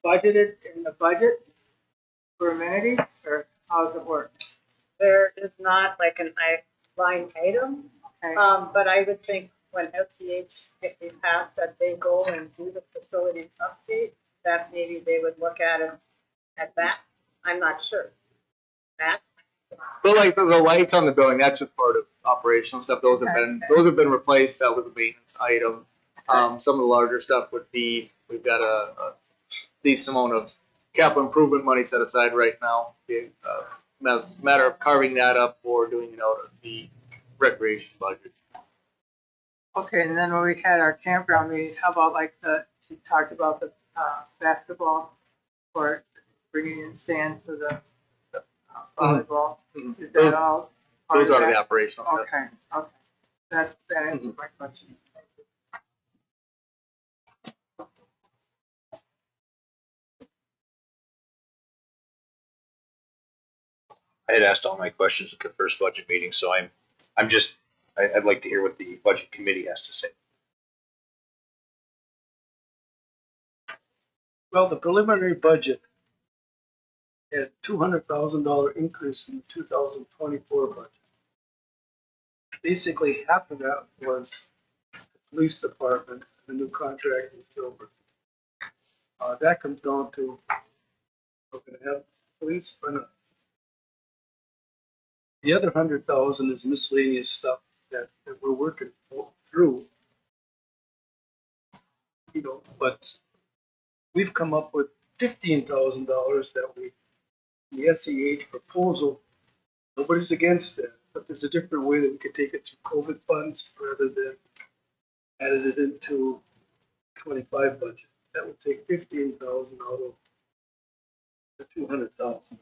budgeted in the budget for amenities, or how does it work? There is not like an line item, Okay. but I would think when FCH, if they pass that they go and do the facility update, that maybe they would look at it at that. I'm not sure. That. But like the lights on the building, that's just part of operational stuff. Those have been replaced. That was a maintenance item. Some of the larger stuff would be, we've got a decent amount of capital improvement money set aside right now. Matter of carving that up or doing it out of the recreation budget. Okay, and then when we had our campground meeting, how about she talked about the basketball court, bringing in sand for the volleyball. Mhm. Is that all? Those are the operational stuff. Okay, okay. That answers my question. I had asked all my questions at the first budget meeting, so I'd like to hear what the budget committee has to say. Well, the preliminary budget had $200,000 increase in the 2024 budget. Basically, half of that was the police department, the new contract with Gilbert. That comes down to, we're going to have police or not. The other 100,000 is miscellaneous stuff that we're working through. But we've come up with $15,000 that the SEH proposal. Nobody's against that, but there's a different way that we could take it through COVID funds rather than added it into 25 budget. That would take 15,000 out of the 200,000.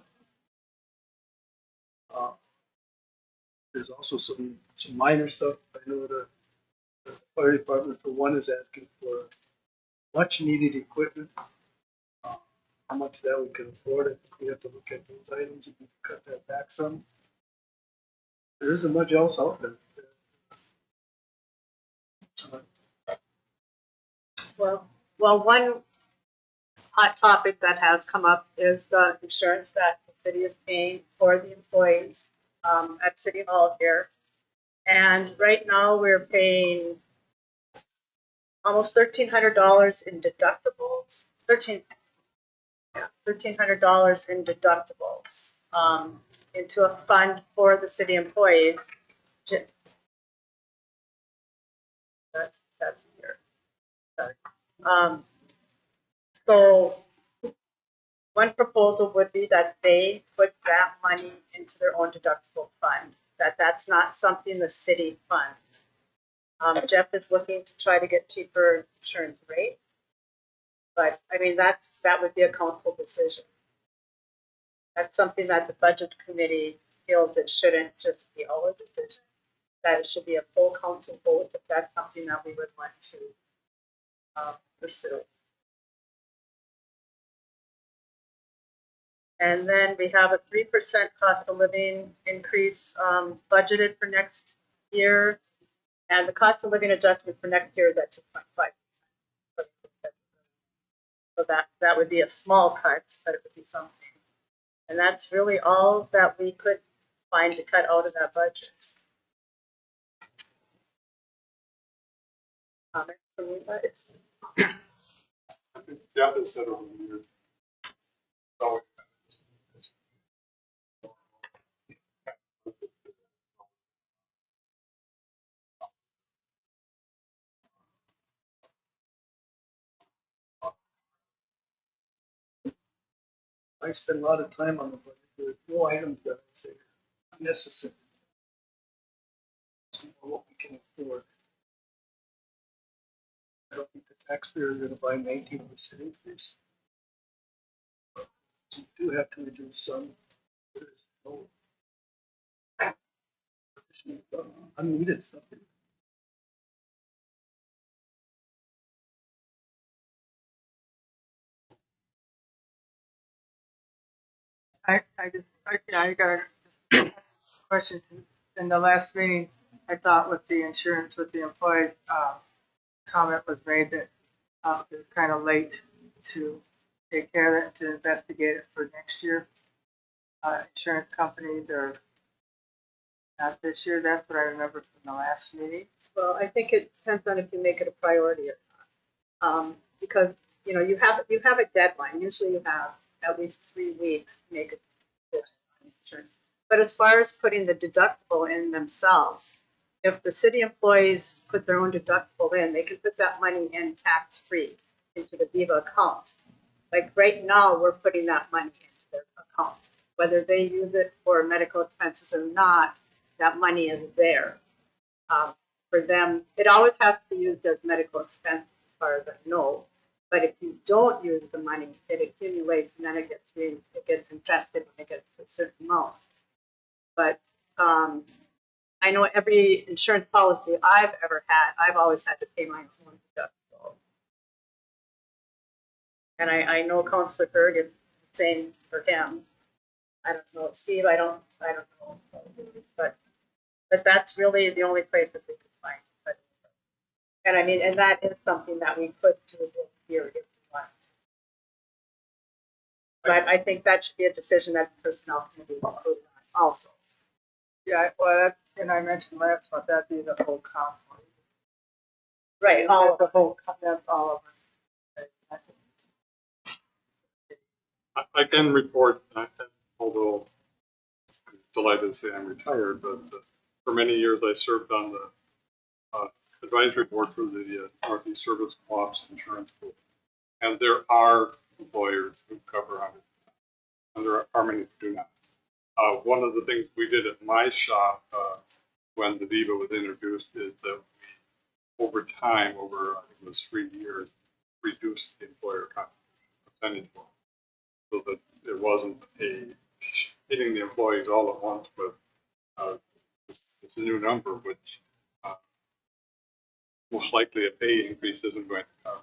There's also some minor stuff. I know the The fire department, for one, is asking for much needed equipment. How much of that we can afford, I think we have to look at those items and cut that back some. There isn't much else out there. Well, one hot topic that has come up is the insurance that the city is paying for the employees at City Hall here. And right now, we're paying almost $1,300 in deductibles. $1,300 in deductibles into a fund for the city employees. That's here. Sorry. So one proposal would be that they put that money into their own deductible fund. That's not something the city funds. Jeff is looking to try to get cheaper insurance rates, but I mean that would be a council decision. That's something that the budget committee feels it shouldn't just be our decision. That it should be a full council vote if that's something that we would want to pursue. And then we have a 3% cost of living increase budgeted for next year. And the cost of living adjustment for next year is at 2.5%. So that would be a small cut, but it would be something. And that's really all that we could find to cut out of that budget. Comments from you guys? I think Jeff has said over the years. So I spend a lot of time on the budget. There's no items that I say are necessary. It's more what we can afford. I don't think the taxpayer is gonna buy 19% increase. You do have to reduce some. There's no unneeded stuff. I got a question. In the last meeting, I thought with the insurance with the employees, comment was made that it was kind of late to take care of it, to investigate it for next year. Insurance companies are not this year. That's what I remember from the last meeting. Well, I think it depends on if you make it a priority or not. Because, you know, you have a deadline. Usually you have at least 3 weeks to make a decision on insurance. But as far as putting the deductible in themselves, if the city employees put their own deductible in, they can put that money in tax-free into the Viva account. Like right now, we're putting that money into their account. Whether they use it for medical expenses or not, that money is there. For them, it always has to be used as medical expense as far as I know. But if you don't use the money, it accumulates and then it gets invested when it gets to a certain amount. But I know every insurance policy I've ever had, I've always had to pay my own deductible. And I know Councilor Berg is the same for him. I don't know, Steve, I don't know, but that's really the only place that we could find. But, and I mean, and that is something that we could do this year if we want. But I think that should be a decision that the personnel committee will include on also. Yeah, well, and I mentioned last month that'd be the whole comp. Right, all of the them. whole. That's all of them. I can report, although I'm delighted to say I'm retired, but for many years I served on the advisory board for the Northeast Service Co-op's insurance group. And there are employers who cover 100%, and there are many who do not. One of the things we did at my shop when the Viva was introduced is that we, over time, over I think it was 3 years, reduced the employer contribution percentage so that it wasn't hitting the employees all at once, but it's a new number, which most likely a pay increase isn't going to come.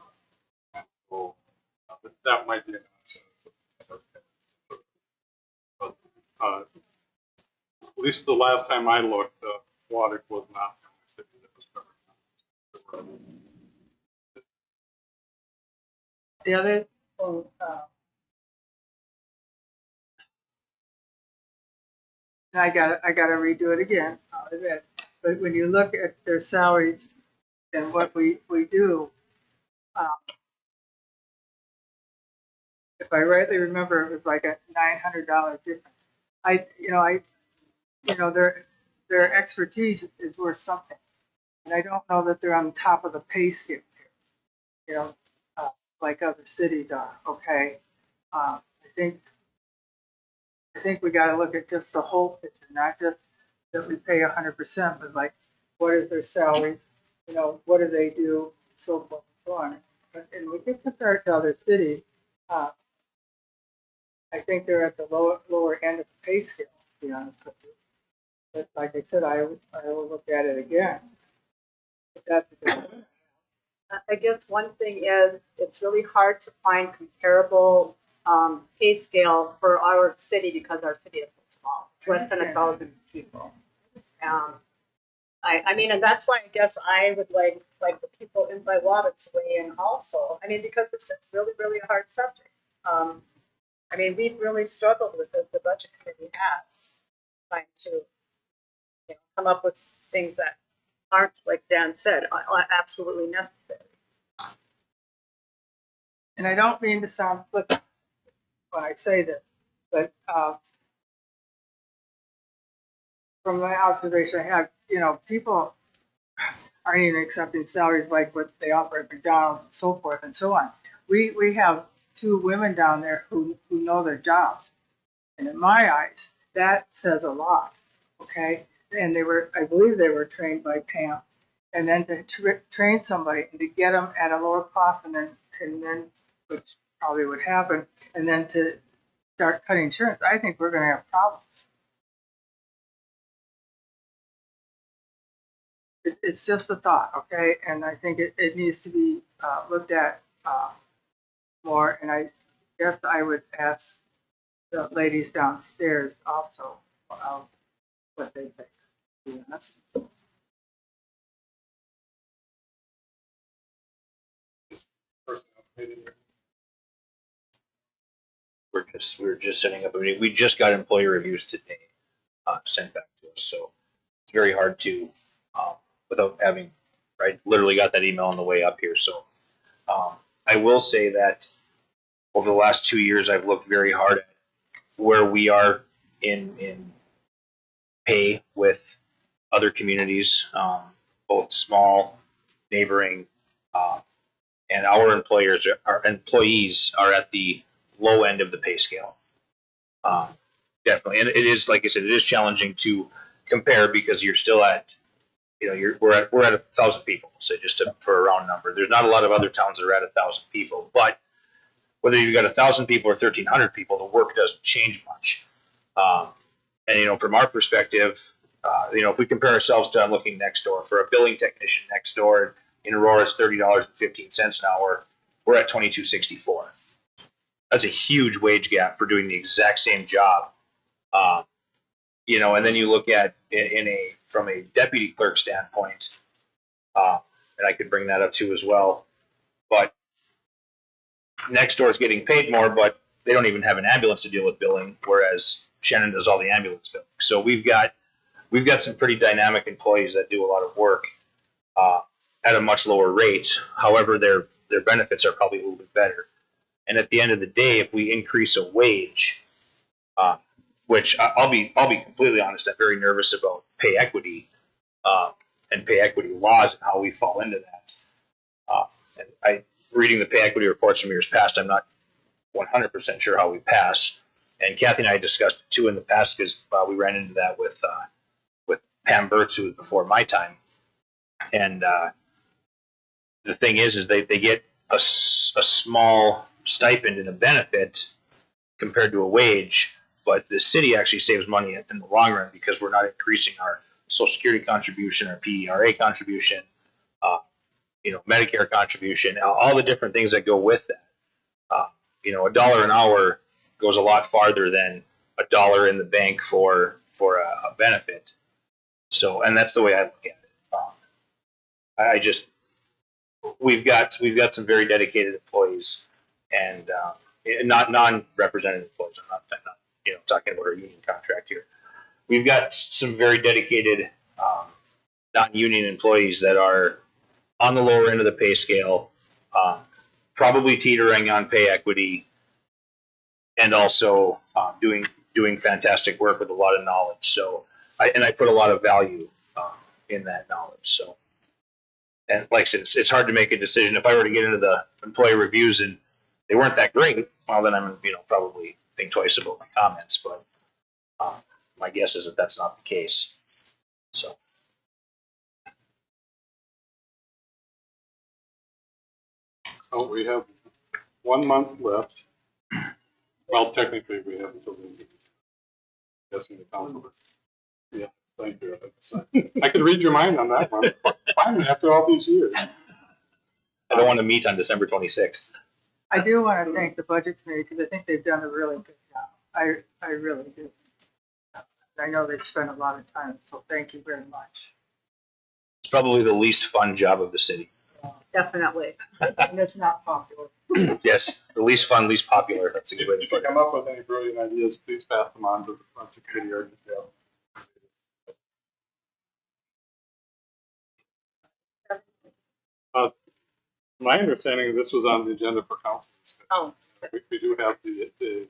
So but that might be an option. But, at least the last time I looked, water was not the city that was covered. The other thing, I gotta redo it again, I'll admit. But when you look at their salaries and what we do, um, if I rightly remember, it was like a $900 difference. Their expertise is worth something, and I don't know that they're on top of the pay scale here, you know, like other cities are. Okay, I think we got to look at just the whole picture, not just that we pay 100%, but like what is their salaries, what do they do, so forth and so on. And we get compared to other cities. I think they're at the lower end of the pay scale, to be honest with you. But like I said, I will look at it again. But that's a good one. I guess one thing is it's really hard to find comparable pay scale for our city because our city is so small, it's less than 1,000 people. I mean, and that's why I guess I would like the people in Biwabik to weigh in also. I mean, because this is really, really a hard subject. I mean, we've really struggled with this, the budget committee has, trying to come up with things that aren't, like Dan said, are absolutely necessary. And I don't mean to sound flippant when I say this, but from my observation, I have, people aren't even accepting salaries like what they offer at McDonald's and so forth and so on. We have two women down there who know their jobs. And in my eyes, that says a lot, okay? And I believe they were trained by Pam. And then to train somebody and to get them at a lower cost and then, which probably would happen, and then to start cutting insurance, I think we're going to have problems. It's just a thought, okay? And I think it needs to be looked at more. And I guess I would ask the ladies downstairs also what they think. Yeah, that's We're just setting up. I mean, we just got employee reviews today sent back to us, so it's very hard to without having literally got that email on the way up here. So I will say that over the last 2 years, I've looked very hard at where we are in pay with other communities, both small, neighboring, and our employees are at the low end of the pay scale. Definitely, and it is, like I said, it is challenging to compare because you're still at, we're at 1,000 people. So just for a round number, there's not a lot of other towns that are at 1,000 people, but whether you've got 1,000 people or 1,300 people, the work doesn't change much. And from our perspective, if we compare ourselves to, I'm looking next door for a billing technician next door in Aurora, it's $30.15 an hour. We're at $22.64. That's a huge wage gap for doing the exact same job. And then you look at from a deputy clerk standpoint, and I could bring that up too as well. But next door is getting paid more, but they don't even have an ambulance to deal with billing, whereas Shannon does all the ambulance billing. So we've got some pretty dynamic employees that do a lot of work at a much lower rate. However, their benefits are probably a little bit better. And at the end of the day, if we increase a wage, which I'll be completely honest, I'm very nervous about pay equity and pay equity laws and how we fall into that. And reading the pay equity reports from years past, I'm not 100% sure how we pass. And Kathy and I discussed it too in the past because we ran into that with Pam Burtz, who was before my time. And the thing is they get a small stipend and a benefit compared to a wage, but the city actually saves money in the long run because we're not increasing our Social Security contribution, our PERA contribution. Medicare contribution, all the different things that go with that. $1 an hour goes a lot farther than $1 in the bank for a benefit. So, and that's the way I look at it. We've got some very dedicated employees, and not non-represented employees. I'm not talking about our union contract here. We've got some very dedicated non-union employees that are on the lower end of the pay scale, probably teetering on pay equity, and also doing fantastic work with a lot of knowledge. So, I put a lot of value in that knowledge. So, and like I said, it's hard to make a decision. If I were to get into the employee reviews and they weren't that great, well, then I'm probably think twice about my comments. But my guess is that that's not the case. So. Oh, we have 1 month left. Well, technically, we have until the guessing the council. Yeah, thank you. I could read your mind on that one. Finally, after all these years. I don't want to meet on December 26th. I do want to thank the budget committee because I think they've done a really good job. I really do. I know they've spent a lot of time, so thank you very much. It's probably the least fun job of the city. Definitely. And it's not popular. Yes, the least fun, least popular. That's a good way to If you put it. come up with any brilliant ideas, please pass them on to the budget committee or detail. My understanding, this was on the agenda for council. Oh. We do have the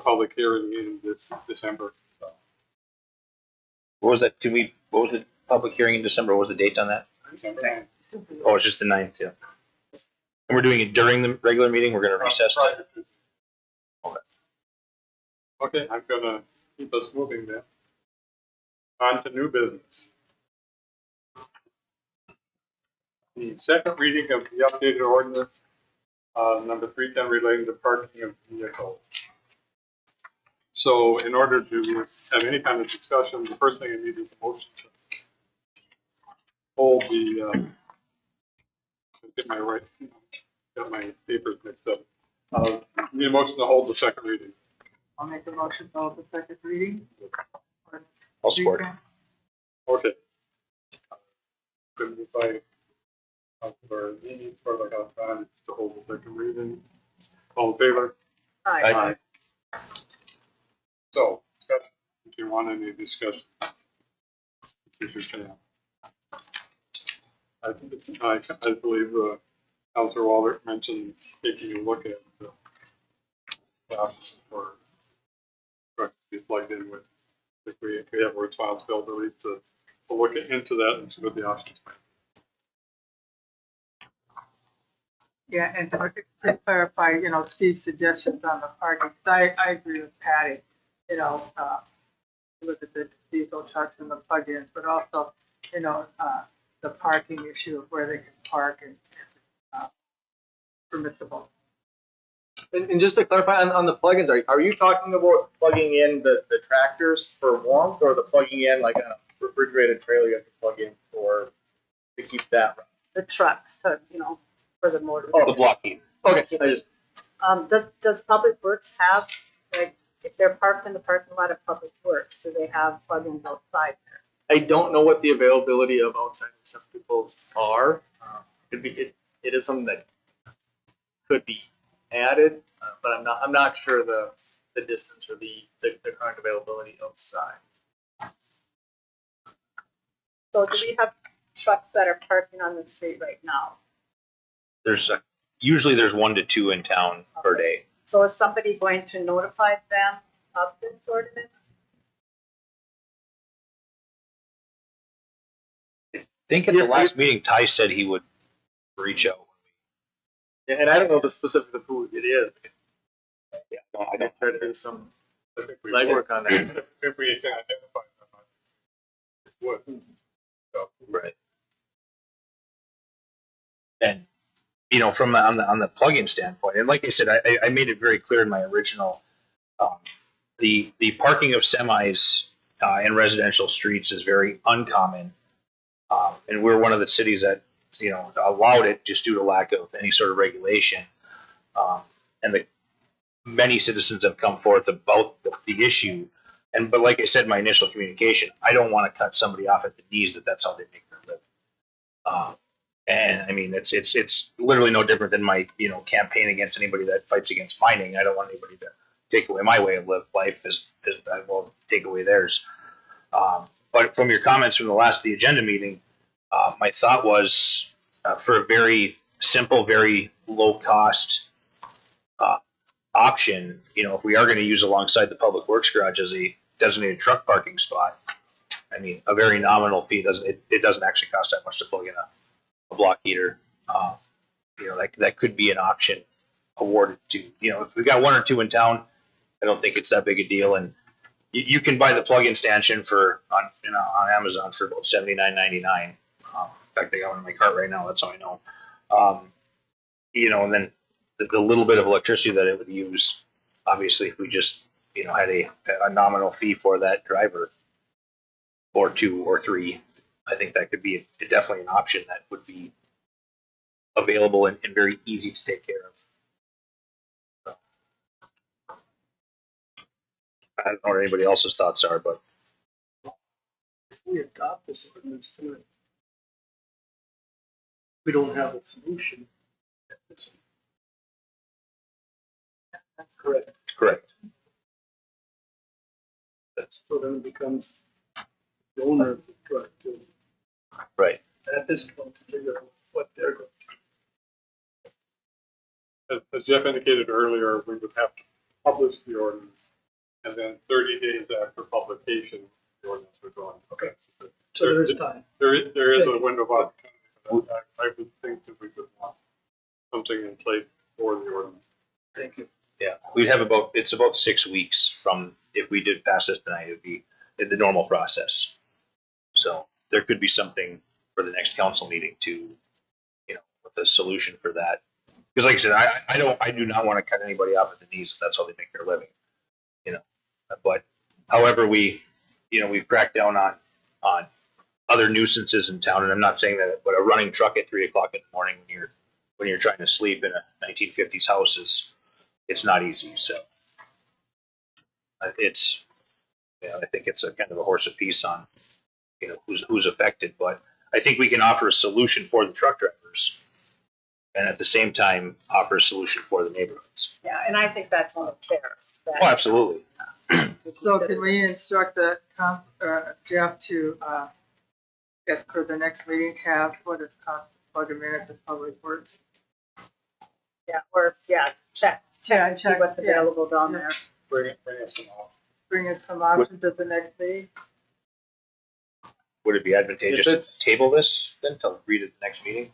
public hearing in this December. So. What was that? What was the public hearing in December? What was the date on that? December 9th. Oh, it's just the 9th, yeah. And we're doing it during the regular meeting? We're going to recess that? Okay. Okay, I'm going to keep us moving then. On to new business. The second reading of the updated ordinance, number 310, relating to parking of vehicles. So in order to have any kind of discussion, the first thing I need is a motion to hold the, got my papers mixed up. Need a motion to hold the second reading. I'll make a motion to hold the second reading. I'll support it. Okay. Good by Councilor Lee, for the Councilor to hold the second reading. All in favor? Aye. So, discussion. If you want any discussion, this is your chance. I believe Councilor Walter mentioned taking a look at the options for trucks to be plugged in with. If we have a responsibility to look into that and see what the options might be. Yeah, and to clarify, Steve's suggestions on the parking, 'cause I agree with Patty, look at the diesel trucks and the plug-ins, but also, the parking issue of where they can park and permissible. And just to clarify on the plugins, are you talking about plugging in the tractors for warmth, or the plugging in like a refrigerated trailer you have to plug in to keep that running? The trucks, for the motor. Oh, the block heat. Okay, Does Public Works have, like, if they're parked in the parking lot of Public Works, do they have plugins outside there? I don't know what the availability of outside receptacles are. It is something that could be added, but I'm not sure the distance or the current availability outside. So do we have trucks that are parking on the street right now? Usually there's 1 to 2 in town per day. So is somebody going to notify them of this ordinance? I think at the last meeting, Ty said he would reach out. Yeah, and I don't know the specifics of who it is. Yeah, I don't try to do some I think we legwork on that. If we can identify them, it would. So, Right. And from on the plug-in standpoint, and like I said, I made it very clear in my original, the parking of semis in residential streets is very uncommon, and we're one of the cities that allowed it just due to lack of any sort of regulation. And many citizens have come forth about the issue. But like I said, my initial communication, I don't want to cut somebody off at the knees that's how they make their living. And I mean, it's literally no different than my, campaign against anybody that fights against mining. I don't want anybody to take away my way of life as I will take away theirs. But from your comments from the agenda meeting, my thought was for a very simple, very low cost option, if we are going to use alongside the public works garage as a designated truck parking spot, I mean, a very nominal fee doesn't actually cost that much to plug in a block heater. That could be an option awarded to, if we got one or two in town, I don't think it's that big a deal. And you can buy the plug-in stanchion on Amazon for about $79.99. In fact, I got one in my cart right now. That's how I know. And then the little bit of electricity that it would use, obviously, if we just had a nominal fee for that driver, or two or three, I think that could be definitely an option that would be available and very easy to take care of. So, I don't know what anybody else's thoughts are, but If we adopt this ordinance tonight, we don't have a solution. That's correct. correct. So then it becomes the owner of the truck to, Right. at this point, to figure out what they're going to do. As Jeff indicated earlier, we would have to publish the ordinance, and then 30 days after publication, the ordinance would go on. Okay. So there's time. There is a window of opportunity for that. I would think that we could want something in place for the ordinance. Thank you. Yeah, we'd have it's about 6 weeks from if we did pass this tonight, it'd be in the normal process. So there could be something for the next council meeting to, with a solution for that. Because like I said, I do not want to cut anybody off at the knees if that's how they make their living, But however we've cracked down on other nuisances in town, and I'm not saying that, but a running truck at 3 o'clock in the morning when you're trying to sleep in a 1950s house it's not easy. So I think it's a kind of a horse apiece on, who's affected. But I think we can offer a solution for the truck drivers, and at the same time offer a solution for the neighborhoods. Yeah, and I think that's only fair. that- Oh, absolutely. So can we instruct Jeff to, for the next meeting, have what it costs to plug them in at the public works? Check and see check, what's yeah. available down there. Bring us some off. Bring in some options at the next meeting? Would it be advantageous If to it's- table this then to read at the next meeting?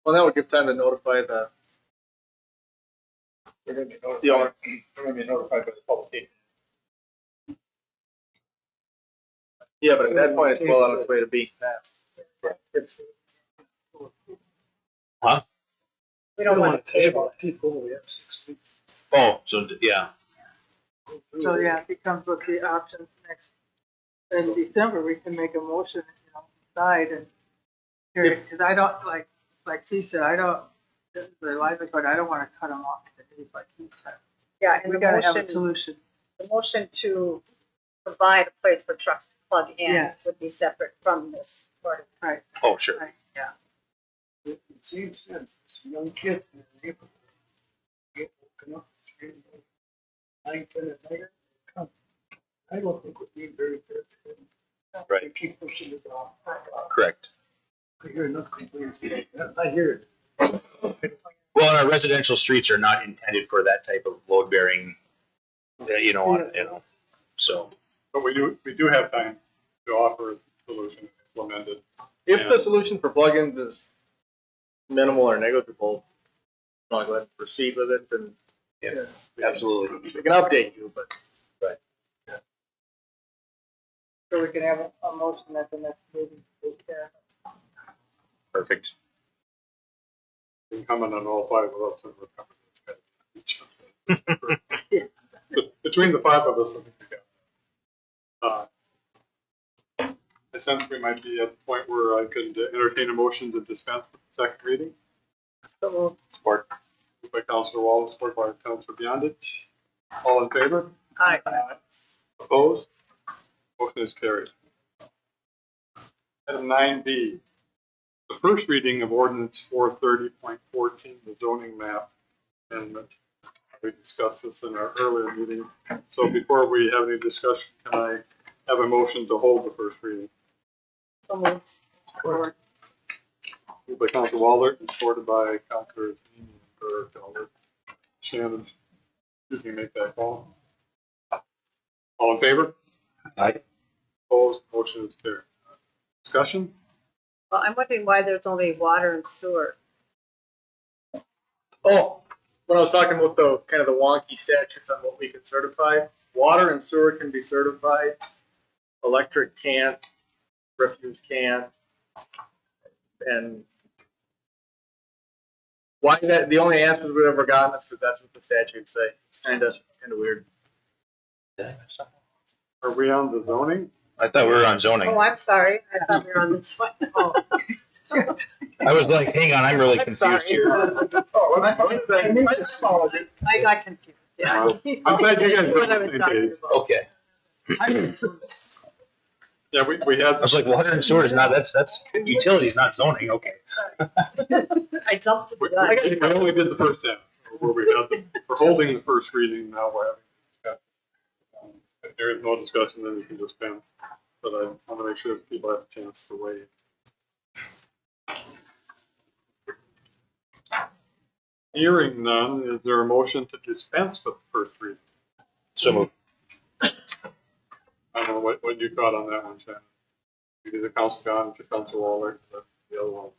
Well, that would give time to notify the We're going to be notified. the owner. We're going to be notified by the public. Yeah, but at that point, it's well on its way to being passed. It's, We don't want to table it. People, we have 6 weeks. Oh, so yeah. So, yeah, it becomes with the options next, in December, we can make a motion, decide and, because I don't, like he said, the livelihood, I don't want to cut them off at the knees like he said. Yeah, and We the gotta have a motion, solution. the motion to provide a place for trucks to plug in Yeah. would be separate from this ordinance. Right, Oh, sure. right, yeah. It seems sense, some young kids in the neighborhood get woken up at 3 in the morning, 9, 10 at night, come. I don't think would be very fair to them. Right. They keep pushing this off. Correct. I hear enough complaints like that. I hear it. Well, and our residential streets are not intended for that type of load bearing, so. But we do have time to offer a solution implemented. If the solution for plugins is minimal or negligible, I'll go ahead and proceed with it, and Yes. Absolutely. we can update you, but So we can have a motion at the next meeting. to take care of it. Perfect. Incumbent on all 5 of us, and we're coming together. Between the 5 of us, I think we got. I sense we might be at the point where I could entertain a motion to dispense with the second reading. So Support. Moved by Councilor Wallace, support by Councilor Beyondich. All in favor? Aye. Opposed? Motion is carried. Item 9B, the first reading of ordinance 430.14, the zoning map amendment. We discussed this in our earlier meeting. So before we have any discussion, can I have a motion to hold the first reading? So moved. Support. Moved by Councilor Waller and supported by Councilor Shannon. You can make that call. All in favor? Aye. Opposed? Motion is carried. Discussion? Well, I'm wondering why there's only water and sewer. Oh, when I was talking about the kind of the wonky statutes on what we can certify, water and sewer can be certified, electric can't, refuse can't, and why that? The only answers we've ever gotten is because that's what the statutes say. It's kind of weird. Are we on the zoning? I thought we were on zoning. Oh, I'm sorry. I thought we were on this one. Oh. I was like, hang on, I'm really I'm confused sorry. here. I got confused. Yeah. I'm glad you guys are What I on the was same talking page. about. Okay. Yeah, we I had, was like, water and sewer is not, that's utilities, not zoning. Okay. I jumped to we the gun. only did the first half, where we had, we're holding the first reading, now we're having discussion. If there is no discussion, then we can dispense, but I want to make sure that people have a chance to weigh. Hearing none, is there a motion to dispense with the first reading? So moved. I don't know what you got on that one, Shannon. You did the Council John, to Council Waller, the other one.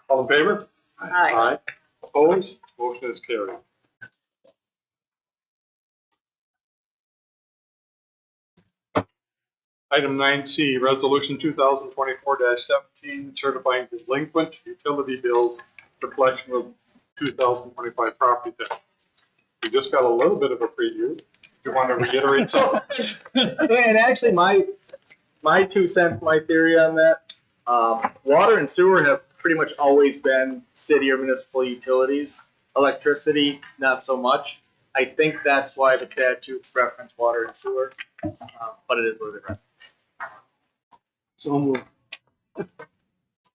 All in favor? Aye. Opposed? Motion is carried. Item 9C, Resolution 2024-17, certifying delinquent utility bills for collection of 2025 property taxes. We just got a little bit of a preview. You want to reiterate something? And actually, my 2 cents, my theory on that, water and sewer have pretty much always been city or municipal utilities. Electricity, not so much. I think that's why the statutes reference water and sewer, but it is what it is. So moved.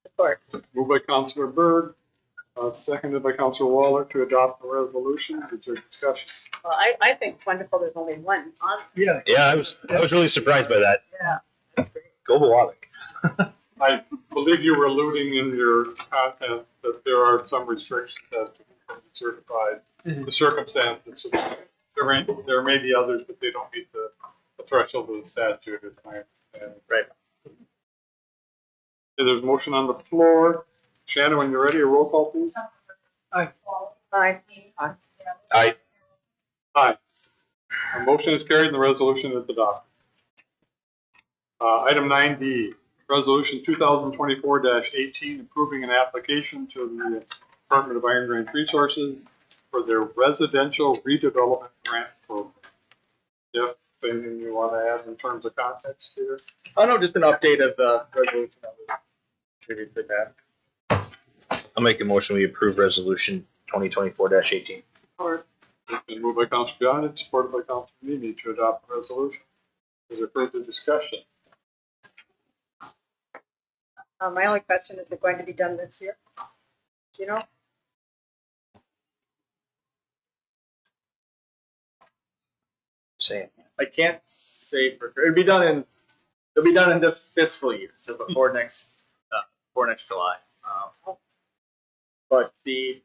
Support. Moved by Councilor Byrd, seconded by Councilor Waller to adopt the resolution. Is there discussion? Well, I think it's wonderful there's only one on. Yeah. Yeah, I was really surprised by that. Yeah, that's great. Go Biwabik. I believe you were alluding in your content that there are some restrictions as to who can be certified, the circumstances. There may be others, but they don't meet the threshold of the statute, is my understanding. Right. There's a motion on the floor. Shannon, when you're ready, a roll call, please. Aye. Aye. Aye. The motion is carried and the resolution is adopted. Item 9D, Resolution 2024-18, approving an application to the Department of Iron Range Resources for their residential redevelopment grant program. Jeff, anything you want to add in terms of context here? Oh no, just an update of the resolution that was previously passed. I'll make a motion, we approve resolution 2024-18. Been moved by Councilor Beyondich, supported by Councilor Mimi to adopt the resolution. Is there further discussion? My only question, is it going to be done this year? Do you know? Same. I can't say for sure. It'll be done in this fiscal year, so before next July. But the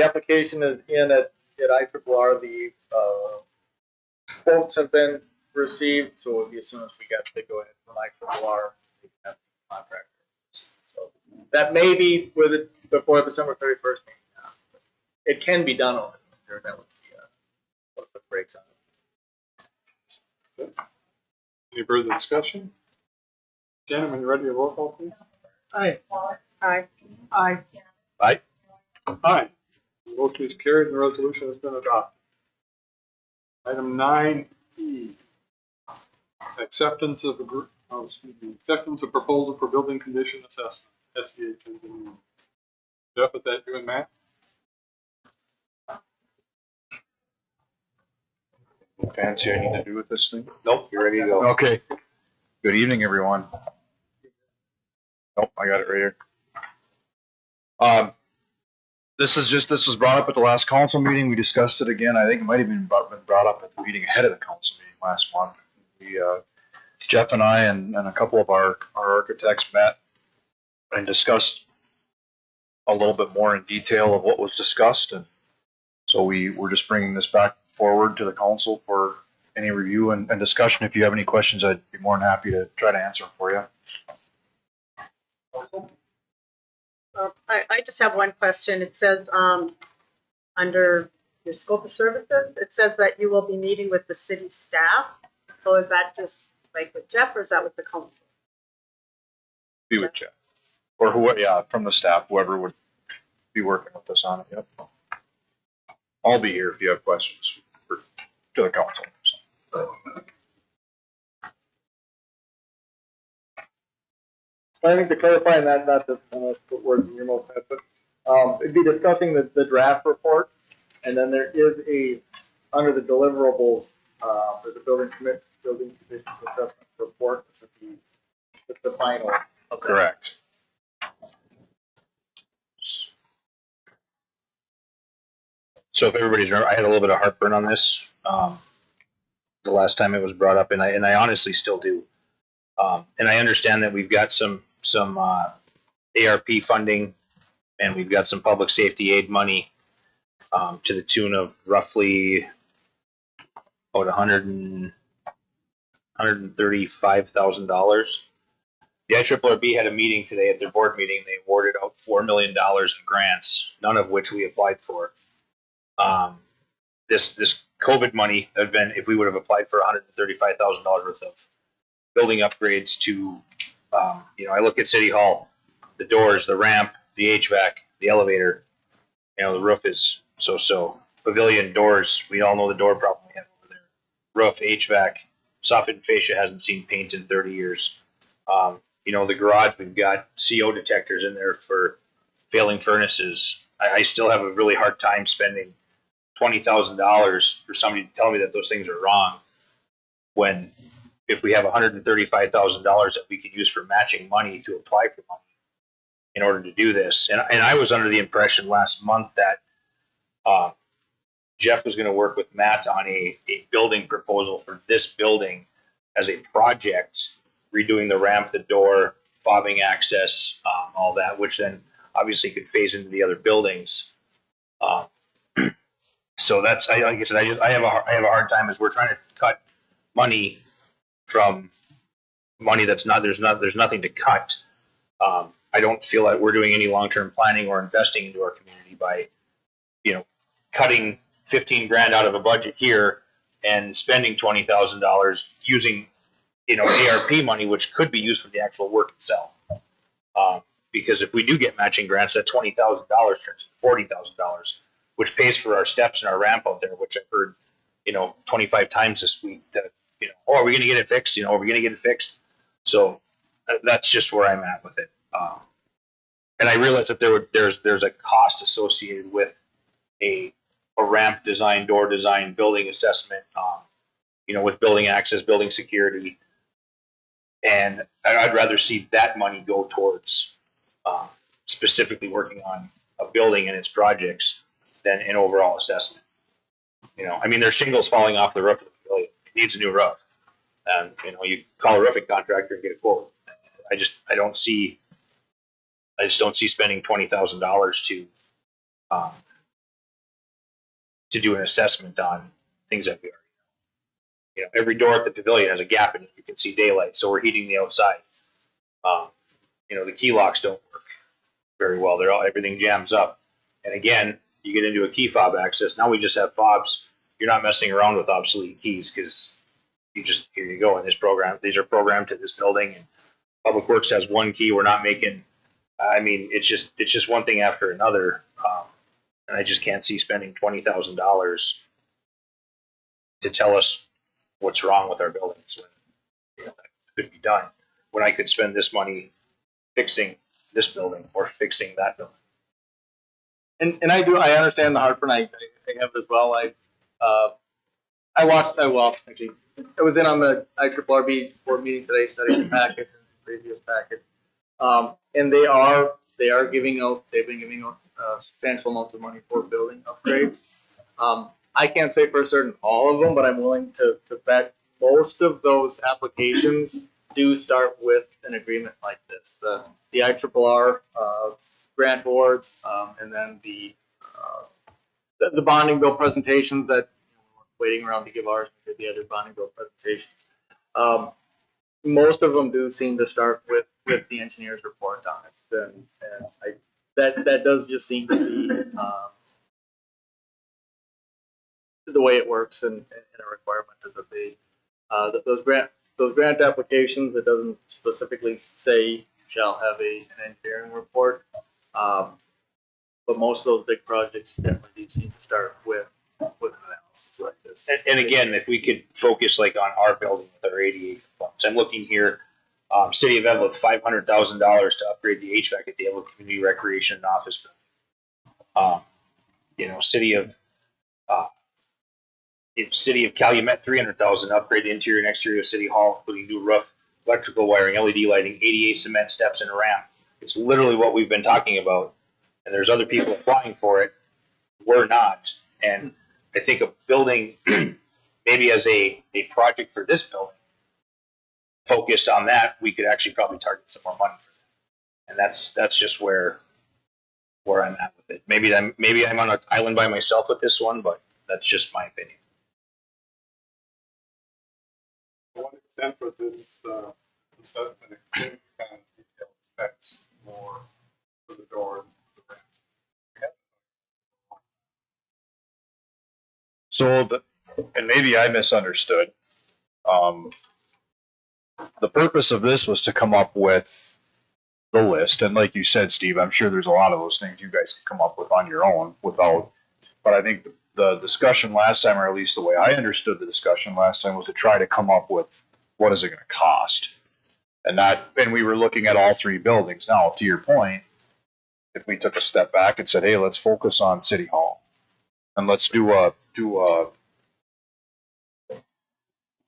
application is in at IRRR. The quotes have been received, so it'll be as soon as we get to go ahead from IRRR, we can have the contract. So that may be with it before December 31st. It can be done over there. That would be what the breaks on it. Any further discussion? Shannon, when you're ready, a roll call, please. Aye. Aye. Aye. Aye. Aye. The motion is carried and the resolution has been adopted. Item 9E. acceptance of acceptance of proposal for building condition assessment, SEH engineering. Jeff, is that you and Matt? Fancy I need to do with this thing? Nope, you're ready to go. Okay. Good evening, everyone. Nope, I got it right here. This was brought up at the last council meeting. We discussed it again. I think it might have been brought up at the meeting ahead of the council meeting last month. We, Jeff and I and a couple of our architects met and discussed a little bit more in detail of what was discussed. And so we're just bringing this back forward to the council for any review and discussion. If you have any questions, I'd be more than happy to try to answer them for you. I just have one question. It says, under your scope of services, it says that you will be meeting with the city staff. So is that just like with Jeff, or is that with the council? Be with Jeff. Or from the staff, whoever would be working with us on it, yep. I'll be here if you have questions to the council. So I think to clarify on that, not to put words in your mouth, but it'd be discussing the draft report, and then there is under the deliverables, there's a building conditions assessment report with the final of that. Correct. So if everybody's remember, I had a little bit of heartburn on this the last time it was brought up, and I honestly still do. And I understand that we've got some ARP funding, and we've got some public safety aid money to the tune of roughly about $135,000. The IRRB had a meeting today at their board meeting. They awarded out $4 million in grants, none of which we applied for. This COVID money had been, if we would have applied for $135,000 worth of building upgrades to, I look at City Hall, the doors, the ramp, the HVAC, the elevator, the roof is so. Pavilion doors, we all know the door problem we have over there. Roof, HVAC, soffit fascia hasn't seen paint in 30 years. The garage, we've got CO detectors in there for failing furnaces. I still have a really hard time spending $20,000 for somebody to tell me that those things are wrong, when if we have $135,000 that we could use for matching money to apply for money in order to do this. And I was under the impression last month that Jeff was going to work with Matt on a building proposal for this building as a project, redoing the ramp, the door, fobbing access, all that, which then obviously could phase into the other buildings. So that's, like I said, I have a hard time as we're trying to cut money from money that's not, there's nothing to cut. I don't feel like we're doing any long-term planning or investing into our community by, cutting 15 grand out of a budget here and spending $20,000 using, ARP money, which could be used for the actual work itself. Because if we do get matching grants, that $20,000 turns into $40,000, which pays for our steps and our ramp out there, which I've heard, 25 times this week that, are we going to get it fixed? Are we going to get it fixed? So that's just where I'm at with it. And I realize that there's a cost associated with a ramp design, door design, building assessment, with building access, building security. And I'd rather see that money go towards specifically working on a building and its projects than an overall assessment. There's shingles falling off the roof of the pavilion. It needs a new roof. And, you call a roofing contractor and get a quote. I just don't see spending $20,000 to do an assessment on things that we already know. Every door at the pavilion has a gap in it. You can see daylight, so we're heating the outside. The key locks don't work very well. Everything jams up. And again, you get into a key fob access. Now we just have fobs. You're not messing around with obsolete keys because here you go in this program. These are programmed to this building, and Public Works has one key. We're not making. It's just one thing after another, and I just can't see spending $20,000 to tell us what's wrong with our buildings. done when I could spend this money fixing this building or fixing that building. And I understand the heartburn. I have as well. I watched that well, actually. I was in on the IRRB board meeting today, studying the packet and previous packet. And they are giving out, they've been giving out substantial amounts of money for building upgrades. I can't say for certain all of them, but I'm willing to bet most of those applications do start with an agreement like this. The IRRR grant awards, and then the bonding bill presentations that we're waiting around to give ours to the other bonding bill presentations. Most of them do seem to start with the engineer's report on it, and that does just seem to be the way it works and a requirement is that they those grant applications, it doesn't specifically say shall have an engineering report, but most of those big projects definitely do seem to start with an analysis like this. And again, if we could focus like on our building with our 88 funds, I'm looking here, City of Evlith, $500,000 to upgrade the HVAC at the Evlith Community Recreation and Office building. City of Calumet, $300,000 to upgrade the interior and exterior of City Hall, including new roof, electrical wiring, LED lighting, ADA cement steps, and a ramp. It's literally what we've been talking about, and there's other people applying for it. We're not, and I think a building, maybe as a project for this building, focused on that, we could actually probably target some more money for that. And that's just where I'm at with it. Maybe I'm on an island by myself with this one, but that's just my opinion. To what extent would this assessment include kind of detailed specs for the door and the ramps? So, and maybe I misunderstood. The purpose of this was to come up with the list, and like you said, Steve, I'm sure there's a lot of those things you guys can come up with on your own without. But I think the discussion last time, or at least the way I understood the discussion last time, was to try to come up with what is it going to cost, and we were looking at all three buildings. Now, to your point, if we took a step back and said, "Hey, let's focus on City Hall, and let's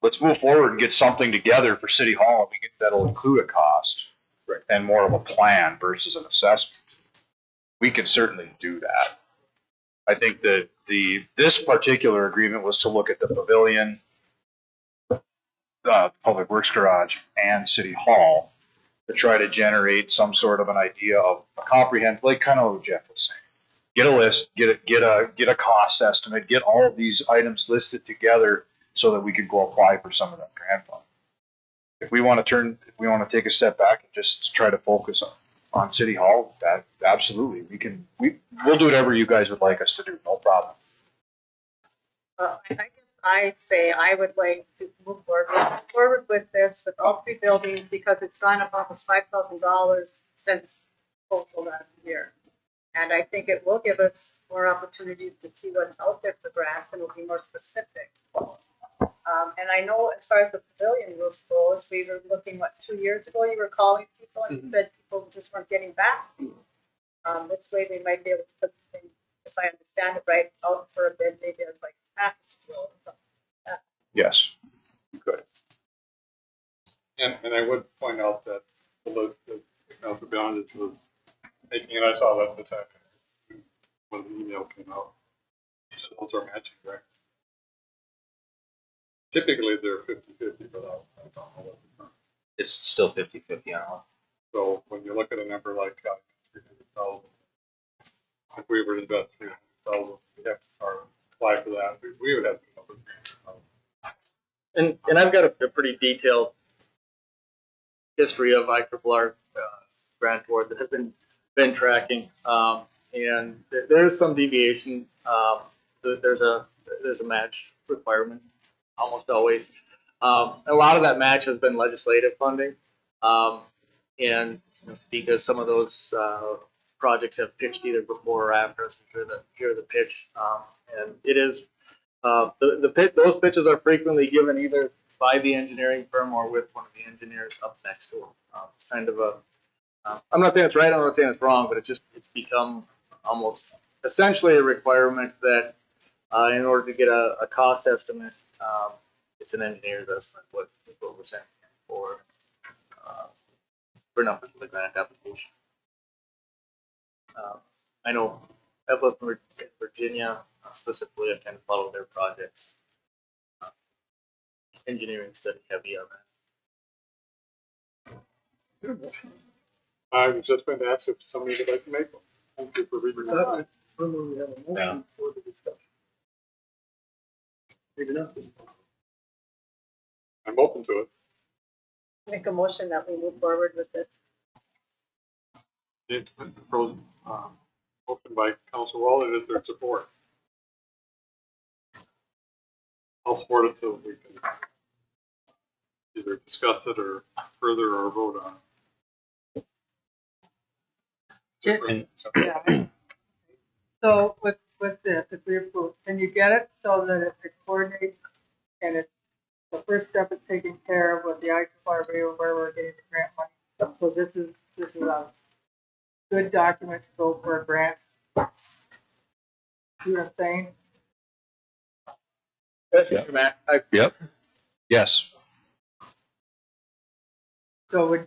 let's move forward and get something together for City Hall. That'll include a cost and more of a plan versus an assessment. We can certainly do that. I think that this particular agreement was to look at the pavilion, the Public Works Garage, and City Hall to try to generate some sort of an idea of a comprehensive, like kind of what Jeff was saying. Get a list, get a cost estimate, get all of these items listed together so that we could go apply for some of that grant fund. If we want to take a step back and just try to focus on City Hall, that absolutely we'll do whatever you guys would like us to do, no problem. I guess I'd say I would like to move forward with this with all three buildings because it's gone up almost $5,000 since proposal last year. And I think it will give us more opportunities to see what's out there for grants and it'll be more specific. And I know as far as the pavilion roof goes, we were looking, 2 years ago, you were calling people and you said people just weren't getting back. This way we might be able to put the thing, if I understand it right, out for a bid, maybe as like half a deal or something like that. Yes, you could. And I would point out that the list that Council Beyondich was making, and I saw that this afternoon when the email came out. So those are matching, right? Typically, they're 50-50, but I don't know what the term. It's still 50-50 on all. So when you look at a number like 300,000, if we were to invest 300,000, we'd have to apply for that. We would have to come up with 300,000. And I've got a pretty detailed history of IRRR grant award that has been tracking, and there's some deviation. There's a match requirement almost always. A lot of that match has been legislative funding, and because some of those projects have pitched either before or after us, hear the pitch, and it is those pitches are frequently given either by the engineering firm or with one of the engineers up next to them. It's kind of a, I'm not saying it's right, I'm not saying it's wrong, but it's become almost essentially a requirement that in order to get a cost estimate, it's an engineer's estimate, what we're saying for numbers for the grant application. I know I've lived in Virginia, specifically, I kind of follow their projects. Engineering study heavy on that. I was just going to ask if somebody would like to make one. Thank you for reading that. When we have a motion for the discussion. Maybe not. I'm open to it. Make a motion that we move forward with this. It's been proposed, motion by Council Waller, is there support? I'll support it so we can either discuss it or further or vote on it. Yeah. So with this, if we approve, can you get it so that it coordinates and it's the first step is taken care of with the IFRB where we're getting the grant money. So this is a good document to go for a grant. See what I'm saying? That's Yeah. it, Matt. Yep. Yes. So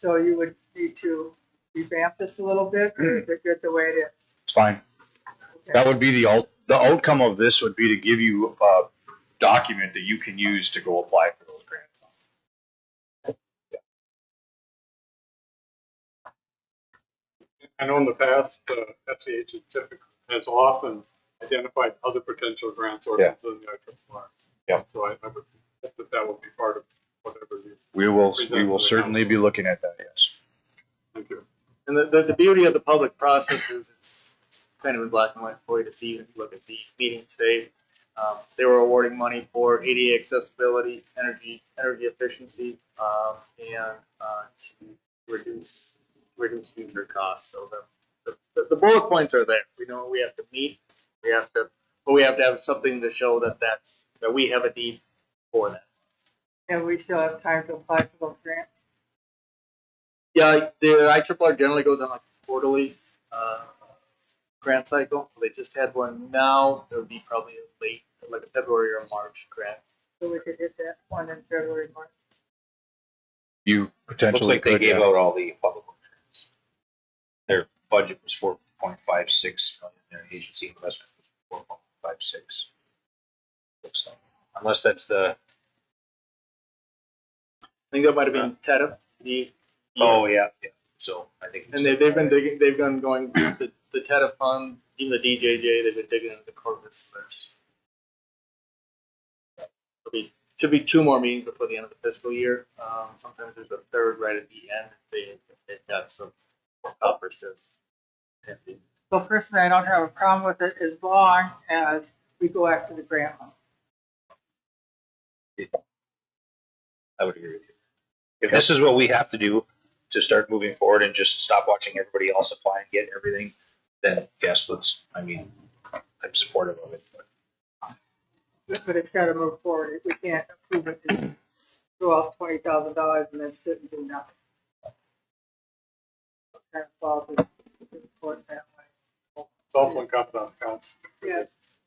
you would need to revamp this a little bit, or is it good the way it is? It's fine. Okay. That would be the outcome of this would be to give you a document that you can use to go apply for those grants. I know in the past, SEH has often identified other potential grants or Yeah. in the IFRB. Yeah. So I would hope that would be part of whatever you. We will certainly be looking at that. Yes. Thank you. And the beauty of the public process is it's kind of in black and white for you to see. If you look at the meeting today, they were awarding money for ADA accessibility, energy efficiency, and to reduce future costs. So the bullet points are there. We know we have to meet. But we have to have something to show that we have a need for that. And we still have time to apply for those grants. Yeah, the IRRR generally goes on like a quarterly grant cycle. So they just had one now. It would be probably late, like a February or March grant. So we could hit that one in February, March. You Looks potentially like they could. gave Yeah. out all the public grants. Their budget was 4.56 million. Their agency investment was 4.56. Looks like, unless that's the. I think that might have been TEDA. Oh yeah. So I think. And they've been digging. They've been going the TEDA fund, even the DJJ. They've been digging into the Corvus. Should be 2 more meetings before the end of the fiscal year. Sometimes there's a third right at the end if they've got some coppers to. So personally, I don't have a problem with it as long as we go after the grant money. I would agree with you. If this is what we have to do to start moving forward and just stop watching everybody else apply and get everything, then yes, I'm supportive of it. But it's gotta move forward. We can't approve it to throw out $20,000 and then sit and do nothing. Kind of falls into the court that way. It's also incumbent on council. Yeah.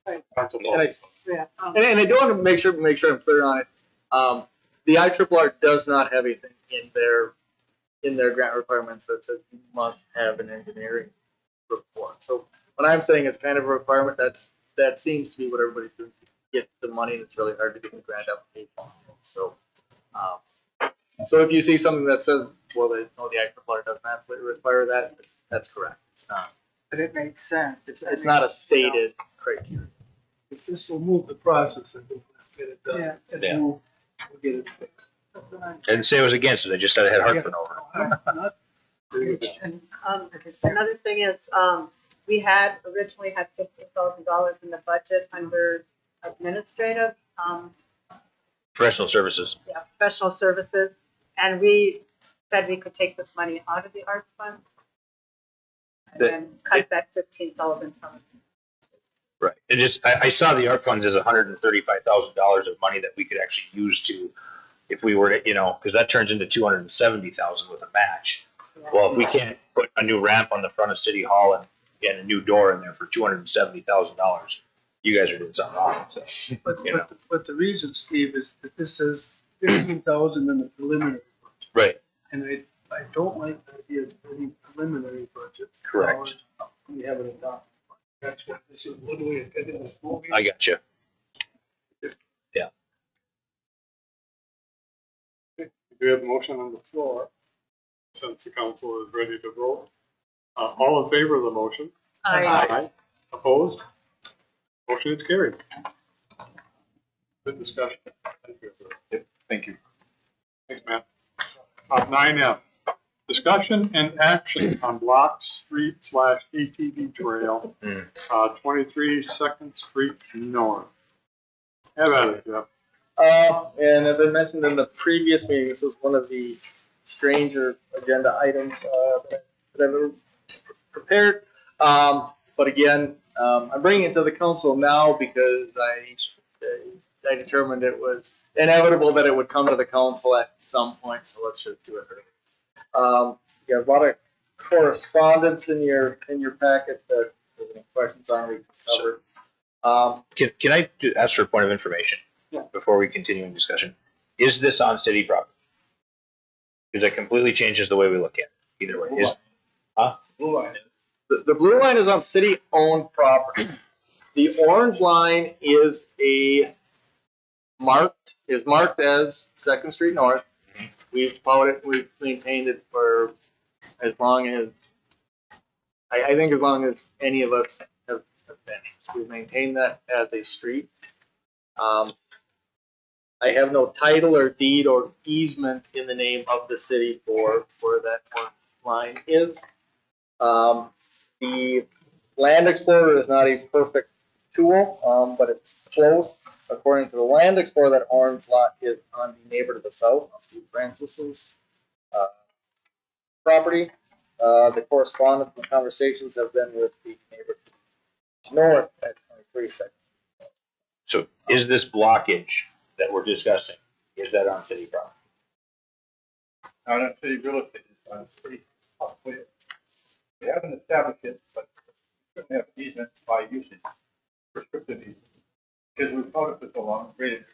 Right. Council. Yeah. And I do want to make sure I'm clear on it. The IRRR does not have anything in their grant requirements that says you must have an engineering report. So when I'm saying it's kind of a requirement, that seems to be what everybody's doing to get the money. It's really hard to get the grant application. So, so if you see something that says, well, the IRRR does not require that, that's correct. It's not. But it makes sense. It's not a stated criteria. If this will move the process, I think we'll get it done. Yeah. And Yeah. we'll get it fixed. That's what I'm- I didn't say it was against it. I just said I had heartburn over it. Not- And Another thing is, we had originally had $15,000 in the budget under administrative, Professional services. professional services. And we said we could take this money out of the art fund and then cut that 15,000 from it. Right. It just, I saw the ARP funds as $135,000 of money that we could actually use to, if we were to, you know, because that turns into 270,000 with a match. Well, if we can't put a new ramp on the front of City Hall and a new door in there for $270,000, you guys are doing something wrong. So, you know. But the reason, Steve, is that this says 15,000 in the preliminary budget. Right. And I don't like the idea of putting preliminary budget. Correct. We haven't adopted. That's what this is, what do we intend in this movie? I got you. We have a motion on the floor, since the council is ready to vote. All in favor of the motion? I, Opposed? Motion is carried. Good discussion. Thank you. Thank you. Thanks, Matt. 9F, discussion and action on Block Street / ATV Trail, 23 Second Street North. Have at it, Jeff. And as I mentioned in the previous meeting, this is one of the stranger agenda items that I've ever prepared. But again, I'm bringing it to the council now because I determined it was inevitable that it would come to the council at some point, so let's just do it early. You have a lot of correspondence in your packet that if there's any questions on, we can cover. Can I ask for a point of information? Yeah. Before we continue in discussion? Is this on city property? Because that completely changes the way we look at it. Either way. Blue line. The blue line is on city-owned property. The orange line is marked as Second Street North. Mhm. We've plowed it, we've maintained it for as long as, I think as long as any of us have been. So we've maintained that as a street. I have no title or deed or easement in the name of the city for where that orange line is. The Land Explorer is not a perfect tool, but it's close. According to the Land Explorer, that orange lot is on the neighbor to the south, Steve Francis's property. The correspondence and conversations have been with the neighbor to the north at 23 Second. So is this blockage that we're discussing, is that on city property? Not on city real estate, it's on pretty clear. We haven't established it, but we certainly have easement by usage, prescriptive easement. Because we've known it for so long, graded.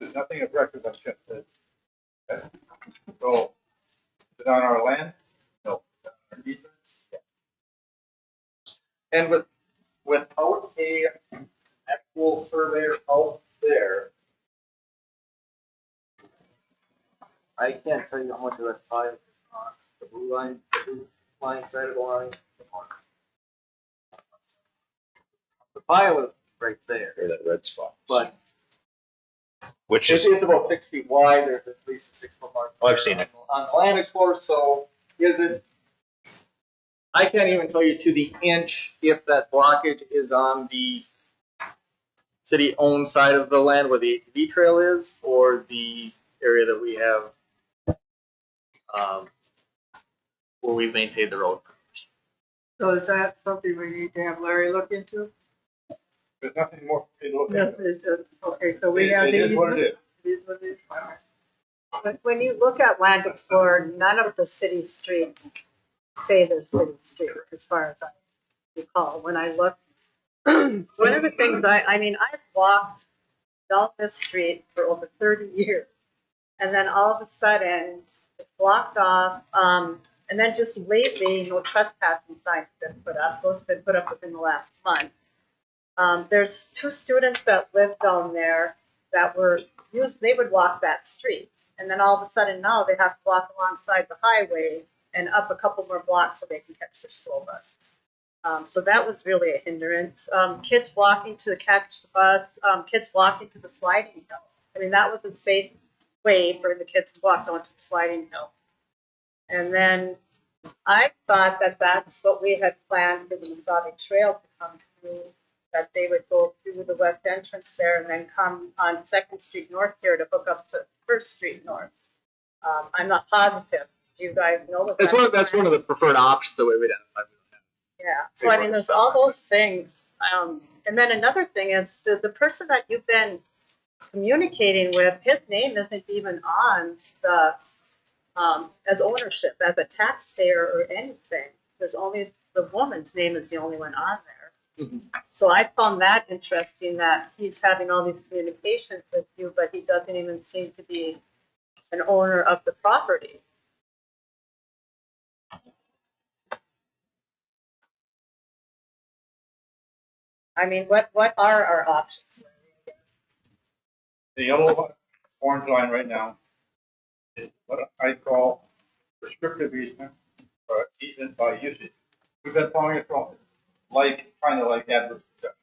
There's nothing of record that just says. So, is it on our land? No. Is it on our easement? Yeah. And without a actual surveyor out there, I can't tell you how much of that pile is on the blue line side of the line. The pile is right there, Or that red spot? but Which is, it's about 6 feet wide. There's at least a 6 foot mark. Oh, I've seen it. On the Land Explorer, so is it? I can't even tell you to the inch if that blockage is on the city-owned side of the land where the ATV trail is, or the area that we have where we've maintained the road. So is that something we need to have Larry look into? There's nothing more for me to look Yes, at. okay, so we have. It is what it is. It is what it is. All right. when you look at Land Explorer, none of the city streets say they're city street, as far as I recall. When I look, one of the things I mean, I've walked down this street for over 30 years, and then all of a sudden it's blocked off. And then just lately, no trespassing signs have been put up. Those have been put up within the last month. There's 2 students that live down there that were used, they would walk that street. And then all of a sudden now they have to walk alongside the highway and up a couple more blocks so they can catch their school bus. So that was really a hindrance. Kids walking to catch the bus, kids walking to the sliding hill. I mean, that was a safe way for the kids to walk down to the sliding hill. And then I thought that that's what we had planned for the Biwabik Trail to come through, that they would go through the west entrance there and then come on 2nd Street North here to hook up to 1st Street North. I'm not positive. Do you guys know what That's one of the preferred options that we've identified. Yeah, so I mean, there's all those things And then another thing is the person that you've been communicating with, his name isn't even on the, as ownership, as a taxpayer or anything. There's only, the woman's name is the only one on there. So I found that interesting that he's having all these communications with you, but he doesn't even seem to be an owner of the property. I mean, what are our options? The yellow orange line right now is what I call prescriptive easement or easement by usage. We've been following it from like, kind of like adverse possession.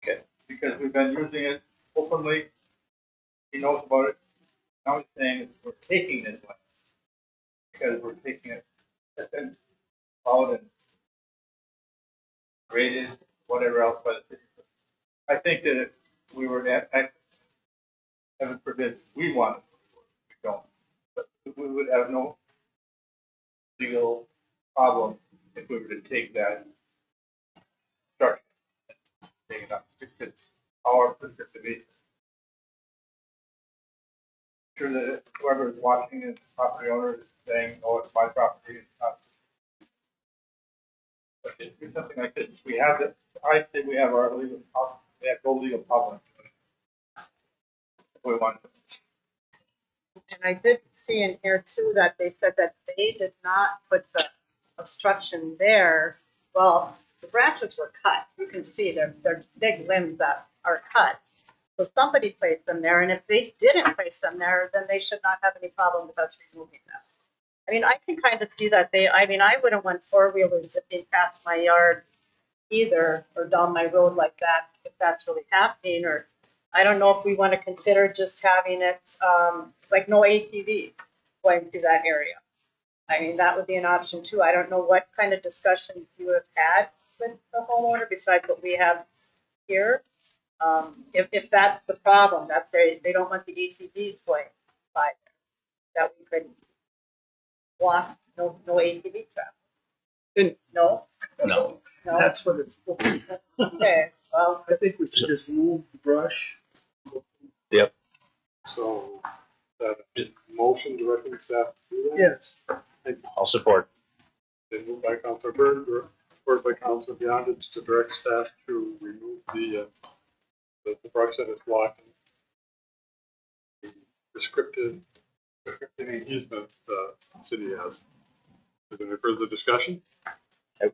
Okay. Because we've been using it openly. He knows about it. Now he's saying we're taking this land because we're taking it. It's been followed and graded, whatever else by the city. I think that if we were at, heaven forbid, we want it, we don't. But we would have no legal problem if we were to take that structure and take it up. It's our prescriptive easement. Sure that whoever is watching it, property owner is saying, oh, it's my property, it's not. But if do something like this, we have it, I think we have our legal, we have no legal problem. If we want to. And I did see in here too that they said that they did not put the obstruction there. Well, the branches were cut. You can see they're big limbs that are cut. So somebody placed them there, and if they didn't place them there, then they should not have any problem with us removing them. I mean, I can kind of see that I wouldn't want four-wheelers zipping past my yard either, or down my road like that, if that's really happening, or I don't know if we want to consider just having it, like no ATV going through that area. I mean, that would be an option too. I don't know what kind of discussions you have had with the homeowner besides what we have here. If that's the problem, that they don't want the ATVs going by there, that we could walk, no ATV traffic. And- No? No. No? That's what it's for. Okay, well, I think we should just move the brush. So, that motion directing staff to do that? Yes. I'll support. Then moved by Councilor Bird, supported by Councilor Beyondich to direct staff to remove the brush that is blocking the prescriptive easement the city has. Is there any further discussion?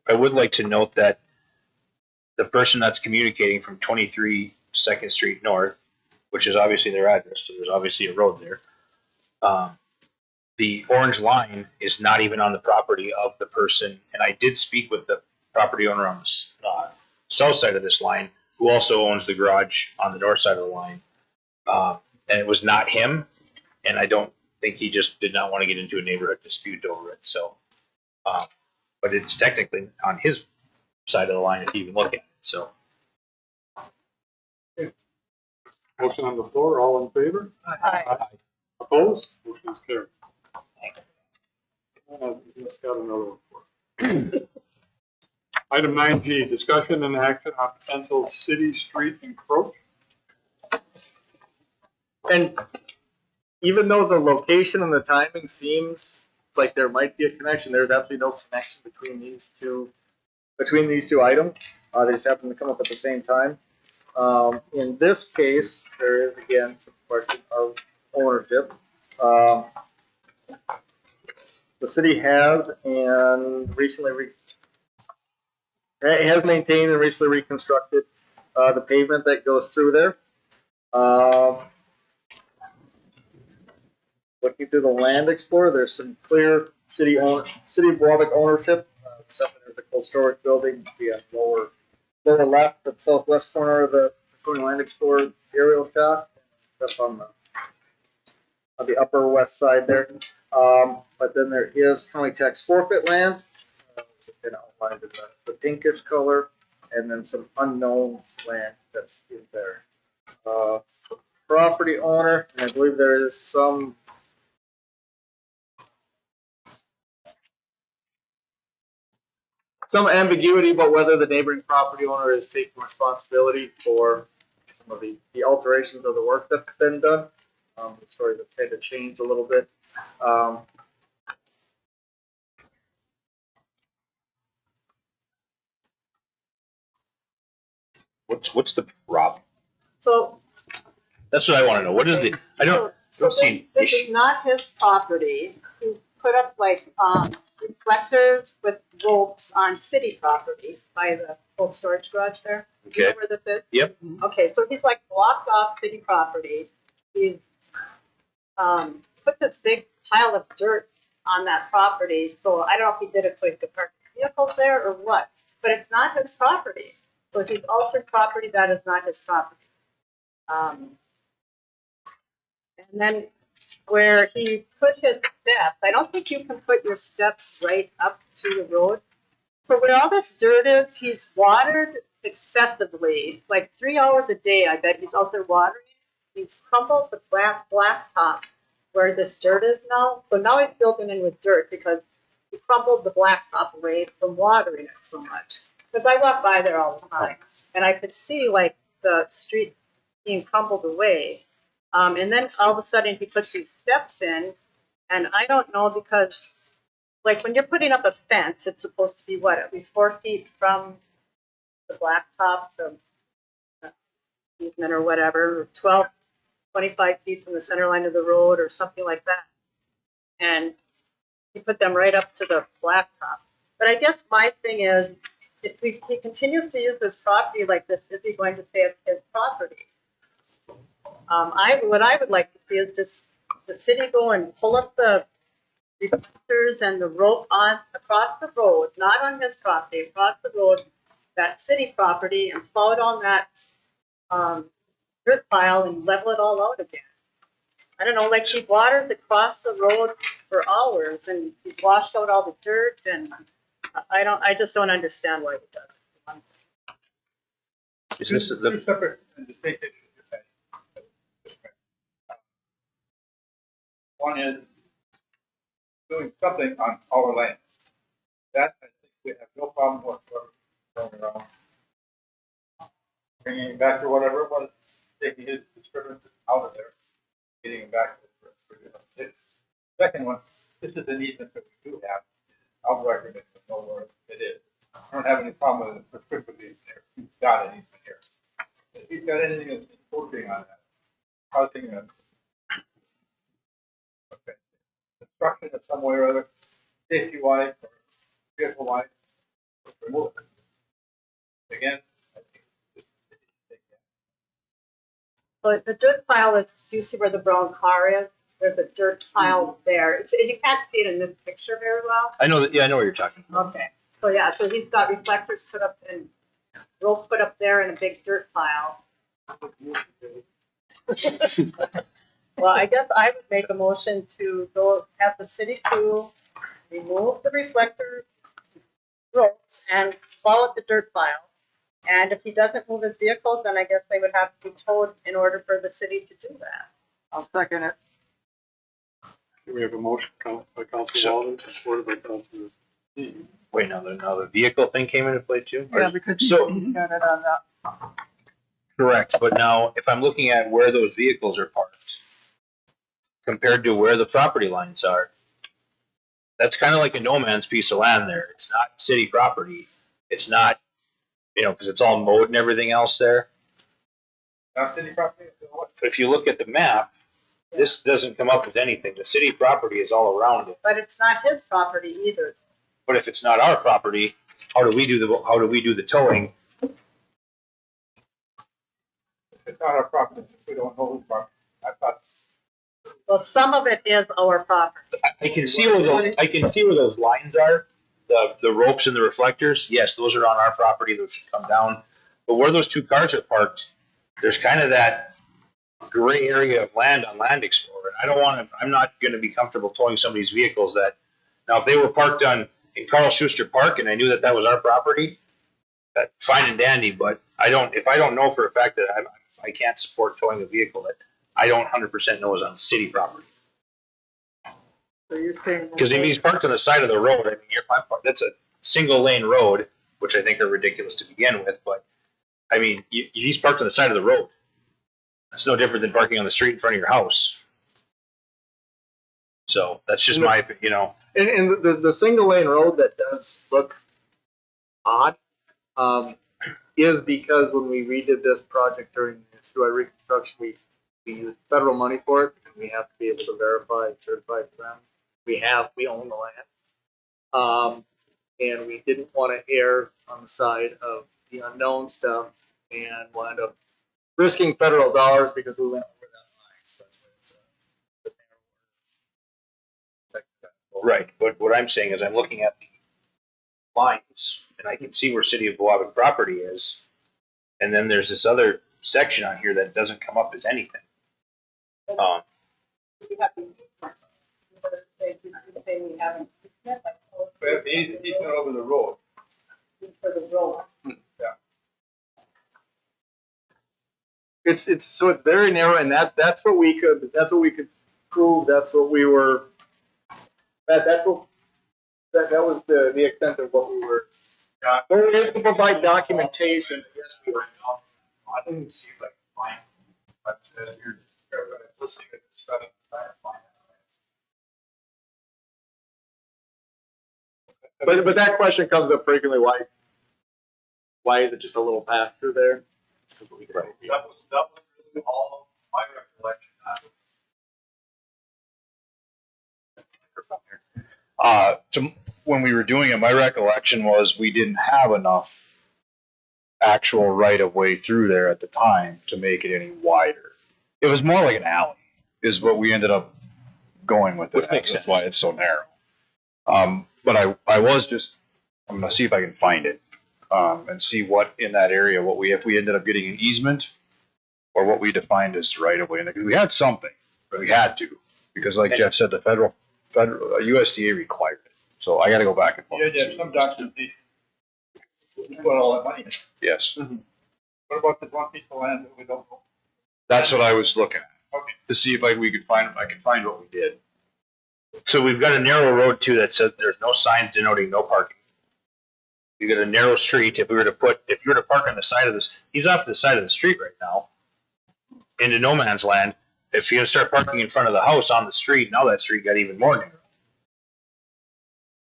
I would like to note that the person that's communicating from 23 2nd Street North, which is obviously their address, so there's obviously a road there. The orange line is not even on the property of the person, and I did speak with the property owner on the south side of this line, who also owns the garage on the north side of the line, and it was not him, and I don't think he just did not want to get into a neighborhood dispute over it. So, but it's technically on his side of the line if you even look at it. So, Motion on the floor, all in favor? Aye. Opposed? Motion is carried. Just got another one for you. Item 9G, discussion and action on potential city street encroach. And even though the location and the timing seems like there might be a connection, there's absolutely no connection between these two items. They just happen to come up at the same time. In this case, there is again some question of ownership. The city has and has maintained and recently reconstructed the pavement that goes through there. Looking through the Land Explorer, there's some clear city of Biwabik ownership. Stuff in the cold storage building, the lower left, the southwest corner of the Land Explorer aerial shot. Stuff on the upper west side there. But then there is county tax forfeit land, which has been outlined in the pinkish color, and then some unknown land that's in there. Property owner, and I believe there is some some ambiguity about whether the neighboring property owner is taking responsibility for some of the alterations of the work that's been done. The stories have kind of changed a little bit. What's the problem? So. That's what I want to know. What is the? I don't see. This is not his property. He put up like, reflectors with ropes on city property by the old storage garage there. You know Okay. where this is? Yep. Okay, so he's like blocked off city property. He's, put this big pile of dirt on that property. So I don't know if he did it so he could park vehicles there or what, but it's not his property. So he's altered property that is not his property. And then where he put his steps, I don't think you can put your steps right up to the road. So where all this dirt is, he's watered excessively, like 3 hours a day. I bet he's out there watering. He's crumbled the blacktop where this dirt is now. So now he's building in with dirt because he crumbled the blacktop away from watering it so much. Because I walk by there all the time, and I could see like the street being crumbled away. And then all of a sudden he puts these steps in, and I don't know because, like, when you're putting up a fence, it's supposed to be what, at least 4 feet from the blacktop, the easement or whatever, 12, 25 feet from the center line of the road or something like that. And he put them right up to the blacktop. But I guess my thing is, if he continues to use this property like this, is he going to say it's his property? What I would like to see is just the city go and pull up the reflectors and the rope on across the road, not on his property, across the road, that city property, and plow it on that dirt pile and level it all out again. I don't know, like he waters across the road for hours and he's washed out all the dirt, and I just don't understand why he does it. Is this Two the? separate and distinct issues. One is doing something on our land. That, I think we have no problem whatsoever going around. Bringing him back to whatever it was, taking his disturbances out of there, getting him back to the second one, this is an easement that we do have. I'll record it, but know where it is. I don't have any problem with the prescriptive easement here. He's got an easement here. If he's got anything that's encroaching on that, causing a construction of some way or other, safety wise or vehicle wise, remove it. Again, I think this is So the dirt pile is, do you see where the brown car is? There's a dirt pile there. You can't see it in this picture very well. I know that. Yeah, I know what you're talking about. Okay. So yeah, so he's got reflectors put up and rope put up there in a big dirt pile. Well, I guess I would make a motion to go have the city crew remove the reflector ropes and plow up the dirt pile. And if he doesn't move his vehicles, then I guess they would have to be towed in order for the city to do that. I'll second it. We have a motion by Councilor Walden, supported by Councilor Dean. Wait, now the vehicle thing came into play too. Yeah, because So- he's got it on the. Correct, but now if I'm looking at where those vehicles are parked compared to where the property lines are, that's kind of like a no man's piece of land there. It's not city property. It's not, because it's all mowed and everything else there. not city property. But if you look at the map, this doesn't come up with anything. The city property is all around it. But it's not his property either. But if it's not our property, how do we do the towing? It's not our property. We don't know whose property. I thought Well, some of it is our property. I can see where those lines are, the ropes and the reflectors. Yes, those are on our property. Those should come down. But where those two cars are parked, there's kind of that gray area of land on Land Explorer. I'm not going to be comfortable towing somebody's vehicles that, now if they were parked in Carl Schuster Park and I knew that was our property, that fine and dandy. But if I don't know for a fact that I can't support towing a vehicle that I don't 100% know is on city property. So you're saying. Because if he's parked on the side of the road, I mean, that's single lane road, which I think are ridiculous to begin with, but I mean, he's parked on the side of the road. It's no different than parking on the street in front of your house. So that's just my, And the single lane road that does look odd, is because when we redid this project during the sewer reconstruction, we used federal money for it, and we have to be able to verify and certify to them. We own the land. And we didn't want to err on the side of the unknown stuff and wind up risking federal dollars because we went over that line. So that's why it's right. But what I'm saying is I'm looking at the lines and I can see where City of Biwabik property is. And then there's this other section on here that doesn't come up as anything. We have the easement. Say we haven't, like, We have the easement over the road. for the road. it's very narrow, and that's what we could prove. That's what we were. That was the extent of what we were. We were able to provide documentation. Yes, we were. I didn't see if I can find it, but you're listening to the discussion, trying to find it. But that question comes up frequently. Why is it just a little path through there? It's 'cause we That was really all my recollection. When we were doing it, my recollection was we didn't have enough actual right of way through there at the time to make it any wider. It was more like an alley, is what we ended up going with. Which makes That's sense. why it's so narrow. But I'm gonna see if I can find it, and see what in that area, if we ended up getting an easement or what we defined as right of way. And we had something, but we had to, because like Jeff said, the federal USDA required it. So I got to go back and You had to have some documentation. You put all that money in. Yes, What about the one piece of land that we don't know? that's what I was looking at. Okay. To see if I could find what we did. So we've got a narrow road too that says there's no signs denoting no parking. You got a narrow street. If you were to park on the side of this, he's off the side of the street right now, into no man's land. If you're gonna start parking in front of the house on the street, now that street got even more narrow.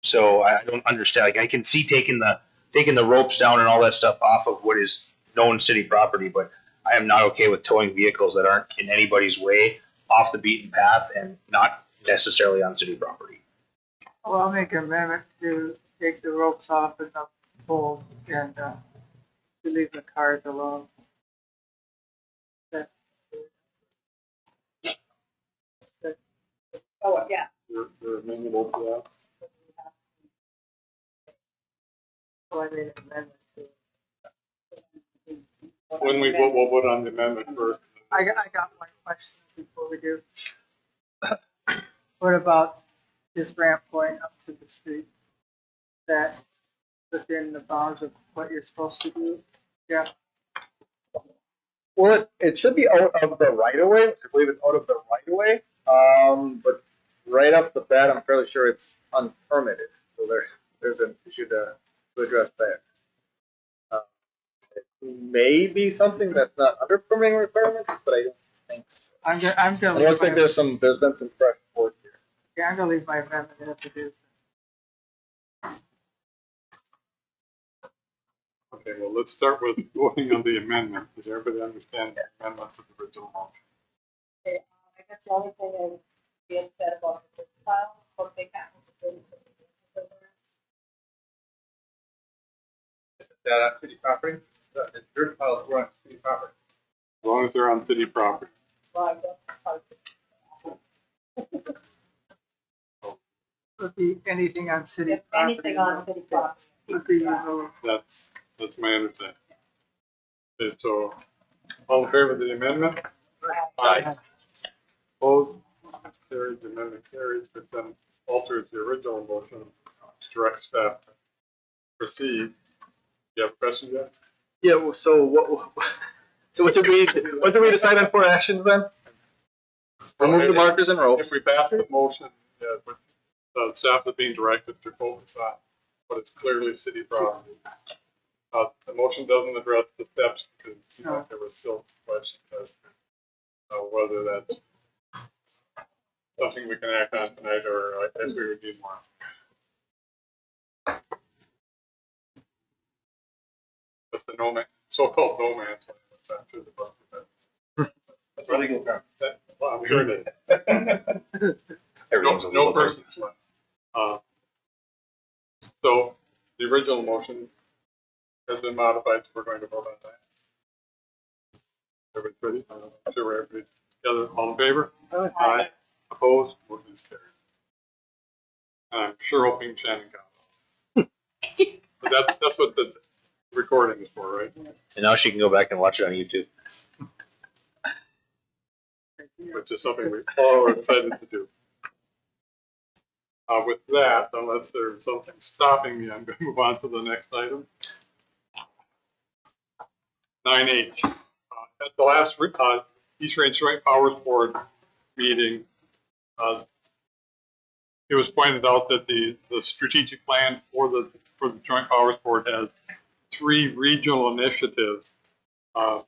So I don't understand. Like I can see taking the ropes down and all that stuff off of what is known city property, but I am not okay with towing vehicles that aren't in anybody's way off the beaten path and not necessarily on city property. Well, I'll make an amendment to take the ropes off and the poles and, to leave the cars alone. Oh, yeah. You're amenable to that? So I made an amendment to. We'll vote on the amendment first. I got one question before we do. What about this ramp going up to the street? That within the bounds of what you're supposed to do? Yeah. Well, it should be out of the right of way. I believe it's out of the right of way. But right off the bat, I'm fairly sure it's unpermitted. So there's an issue to address there. It may be something that's not under permitting requirements, but I don't think so. I'm It gonna. looks like there's been some fresh work here. Yeah, I'm gonna leave my amendment in to do. Okay, well, let's start with voting on the amendment. Does everybody understand the amendment to the original motion? Okay, I guess the only thing is being said about the file, what they can't. Is that on city property? The dirt piles were on city property. As long as they're on city property. Well, I guess. Would be anything on city If property. anything on city property. Would be removed. That's my understanding. Okay, so all in favor of the amendment? Aye. Opposed? Carried, the amendment carries, but then alters the original motion to direct staff to proceed. You have a question yet? Yeah. Well, so what did we decide on for actions then? Remove the markers and ropes. If we pass the motion, staff is being directed to focus on but it's clearly city property. The motion doesn't address the steps because it seemed like there was still questions as to whether that's something we can act on tonight, or I guess we would need more. But the so-called no man's land is not true. That's a legal term. Well, I'm sure it is. Everything's a No legal term. person's land. So the original motion has been modified, so we're going to vote on that. Everybody's ready? I'm sure everybody's together. All in favor? Aye. Opposed? Motion is carried. And I'm sure hoping Shannon got it. But that's what the recording is for, right? And now she can go back and watch it on YouTube. Which is something we all are excited to do. With that, unless there's something stopping me, I'm going to move on to the next item. 9H. At the last East Range Joint Powers Board meeting, it was pointed out that the strategic plan for the Joint Powers Board has 3 regional initiatives, and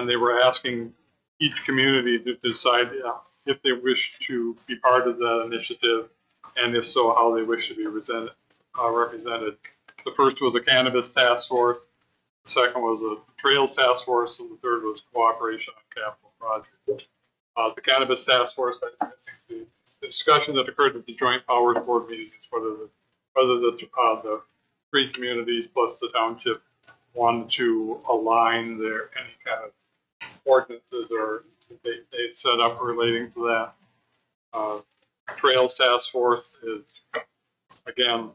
they were asking each community to decide if they wish to be part of that initiative, and if so, how they wish to be represented. The first was a cannabis task force, the second was a trails task force, and the third was cooperation on capital projects. The cannabis task force, I think the discussion that occurred at the Joint Powers Board meeting is whether the 3 communities plus the township wanted to align any kind of ordinances or they set up relating to that. Trails task force is, again,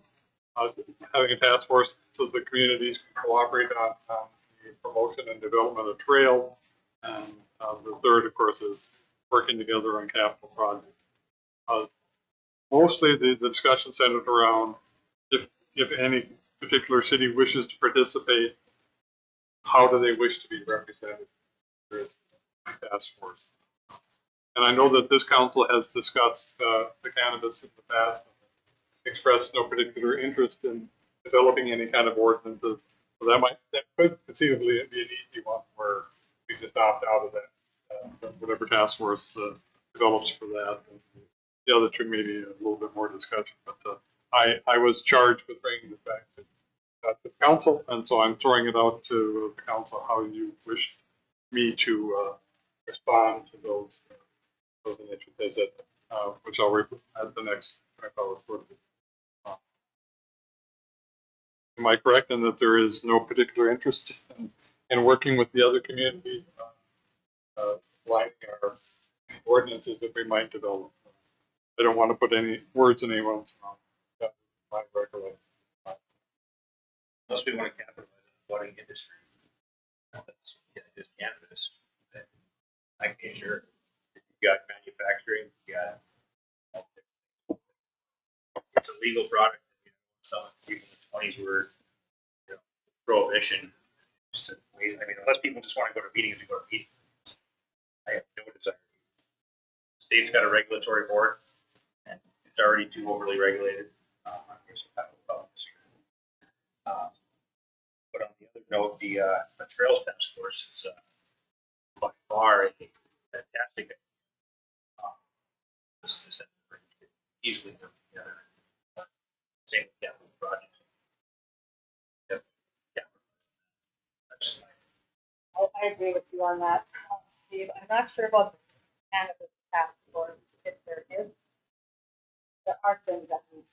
having a task force so the communities can cooperate on the promotion and development of trails. And the third, of course, is working together on capital projects. Mostly the discussion centered around if any particular city wishes to participate, how do they wish to be represented in the task force? And I know that this council has discussed the cannabis in the past, and expressed no particular interest in developing any kind of ordinances. So that could conceivably be an easy one where we just opt out of that, whatever task force develops for that. And the other 2 maybe a little bit more discussion, but I was charged with bringing this back to the council, and so I'm throwing it out to the council how you wish me to respond to those initiatives, which I'll report at the next report. Am I correct in that there is no particular interest in working with the other communities, lining our ordinances that we might develop? I don't want to put any words in anyone's mouth. That's my recollection. Unless we want to capitalize on the budding industry. That's just cannabis. I can sure. If you've got manufacturing, it's a legal product. Some people in the 20s were prohibition. I mean, unless people just want to go to meetings to go to meetings, I have no desire. The state's got a regulatory board, and it's already too overly regulated. There's some capital problems here. But on the other note, the Trails Task Force is by far a fantastic. This easily work together. Same with capital projects. Yep. Yeah. That's just I agree with you on that, Steve. I'm not sure about the cannabis task force, if there is. There are things that we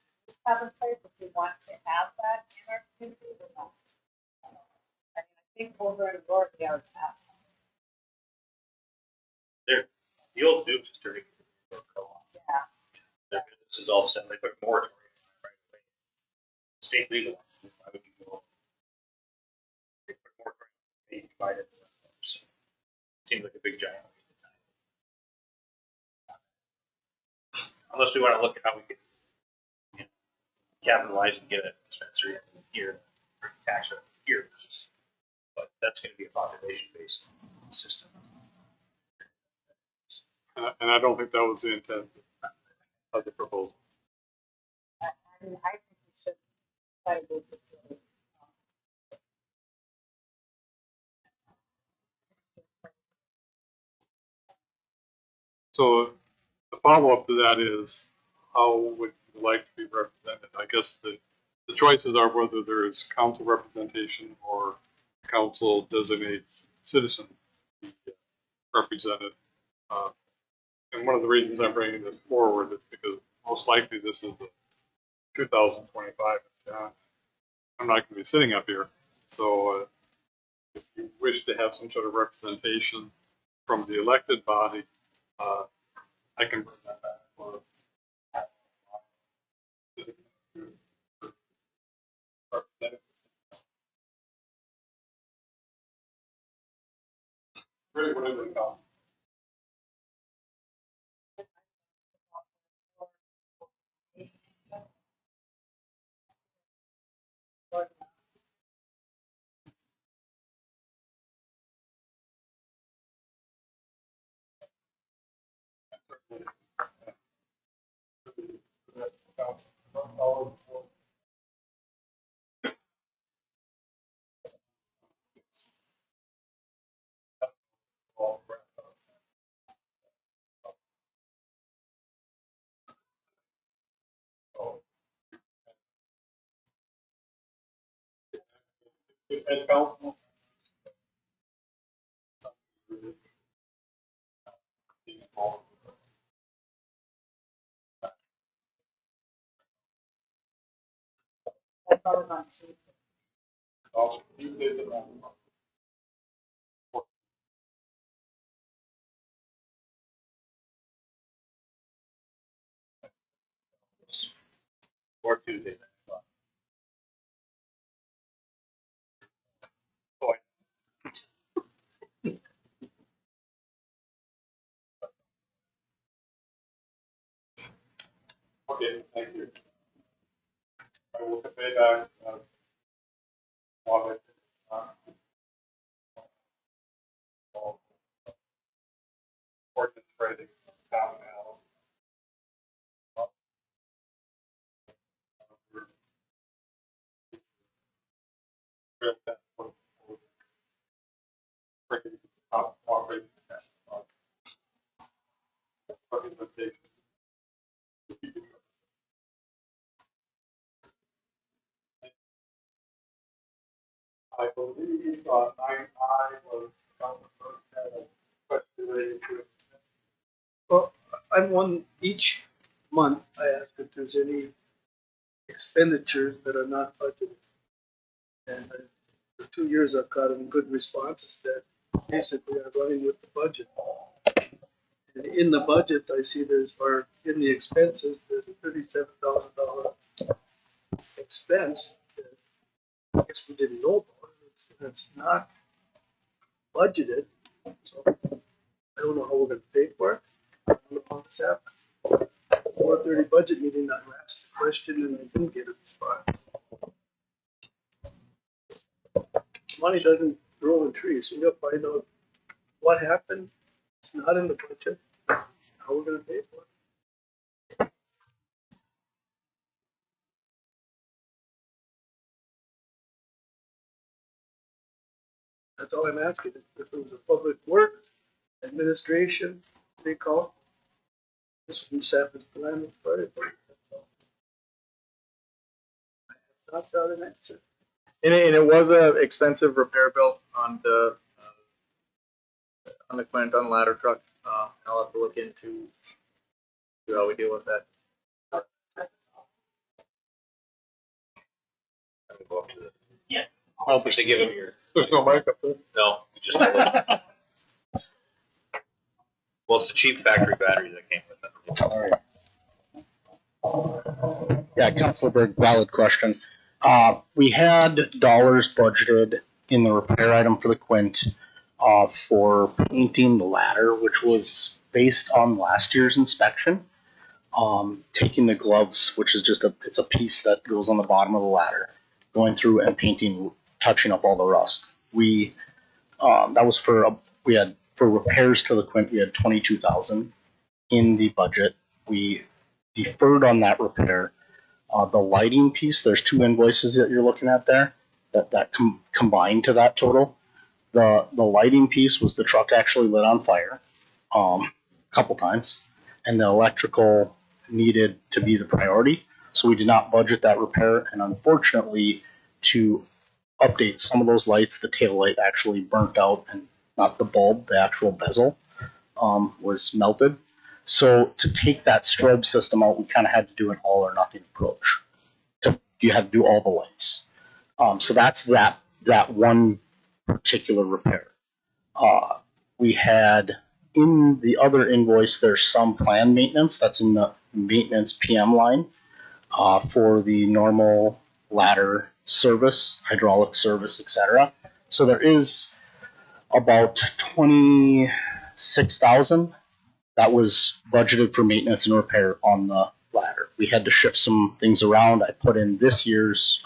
have in place if we want to have that in our community or not. I mean, I think over in York, they already have. the old Dukes is turning into a co-op. Yeah. Their business is all set, they put a moratorium on it right away. State legal, why would you go? They put a moratorium, they divide it. Seems like a big giant waste of time. Unless we want to look at how we can capitalize and get a dispensary here, or tax it here, but that's going to be a population-based system. And I don't think that was the intent of the proposal. I mean, I think we decided to do it. So the follow-up to that is, how would you like to be represented? I guess the choices are whether there is council representation or council designates citizen to be represented. Uh, And one of the reasons I'm bringing this forward is because most likely this is the 2025. I'm not going to be sitting up here. So if you wish to have some sort of representation from the elected body, I can bring that back for really whatever it comes. As council, That's always on Tuesday. Or Tuesday. Okay, thank you. I will convey back Biwabik, ordinance writing, town now. I believe, 9I was, had a question related to it. Well, I'm one, each month I ask if there's any expenditures that are not budgeted. And for 2 years, I've gotten good responses that basically are running with the budget. And in the budget, I see or in the expenses, there's a $37,000 expense that I guess we didn't know about. It's not budgeted, so I don't know how we're gonna pay for it. I don't know how this happened. 4:30 budget meeting, I asked the question and I didn't get a response. Money doesn't grow in trees, so we gotta find out what happened. It's not in the budget, how we're gonna pay for it. That's all I'm asking. If it was a public work, administration, they call. This from Sappin's Plan of Fire Department. I have not got an answer. And it was a expensive repair bill on the Quint on the ladder truck. I'll have to look into how we deal with that. Go up to the. Yeah. Well, if they give him your. There's no mic up there. No, we just. Well, it's a cheap factory battery that came with it. All right. Yeah, Councilor Berg, valid question. We had dollars budgeted in the repair item for the Quint for painting the ladder, which was based on last year's inspection. Taking the gloves, which is just it's a piece that goes on the bottom of the ladder, going through and painting, touching up all the rust. That was we had for repairs to the Quint, we had 22,000 in the budget. We deferred on that repair The lighting piece, there's two invoices that you're looking at there that combine to that total. The lighting piece was the truck actually lit on fire a couple times, and the electrical needed to be the priority. So we did not budget that repair, and unfortunately, to update some of those lights, the tail light actually burnt out, and not the bulb, the actual bezel was melted. So to take that strobe system out, we kind of had to do an all or nothing approach. You had to do all the lights. So that's that one particular repair. We had in the other invoice, there's some planned maintenance that's in the maintenance PM line for the normal ladder service, hydraulic service, etc. So there is about 26,000 that was budgeted for maintenance and repair on the ladder. We had to shift some things around. I put in this year's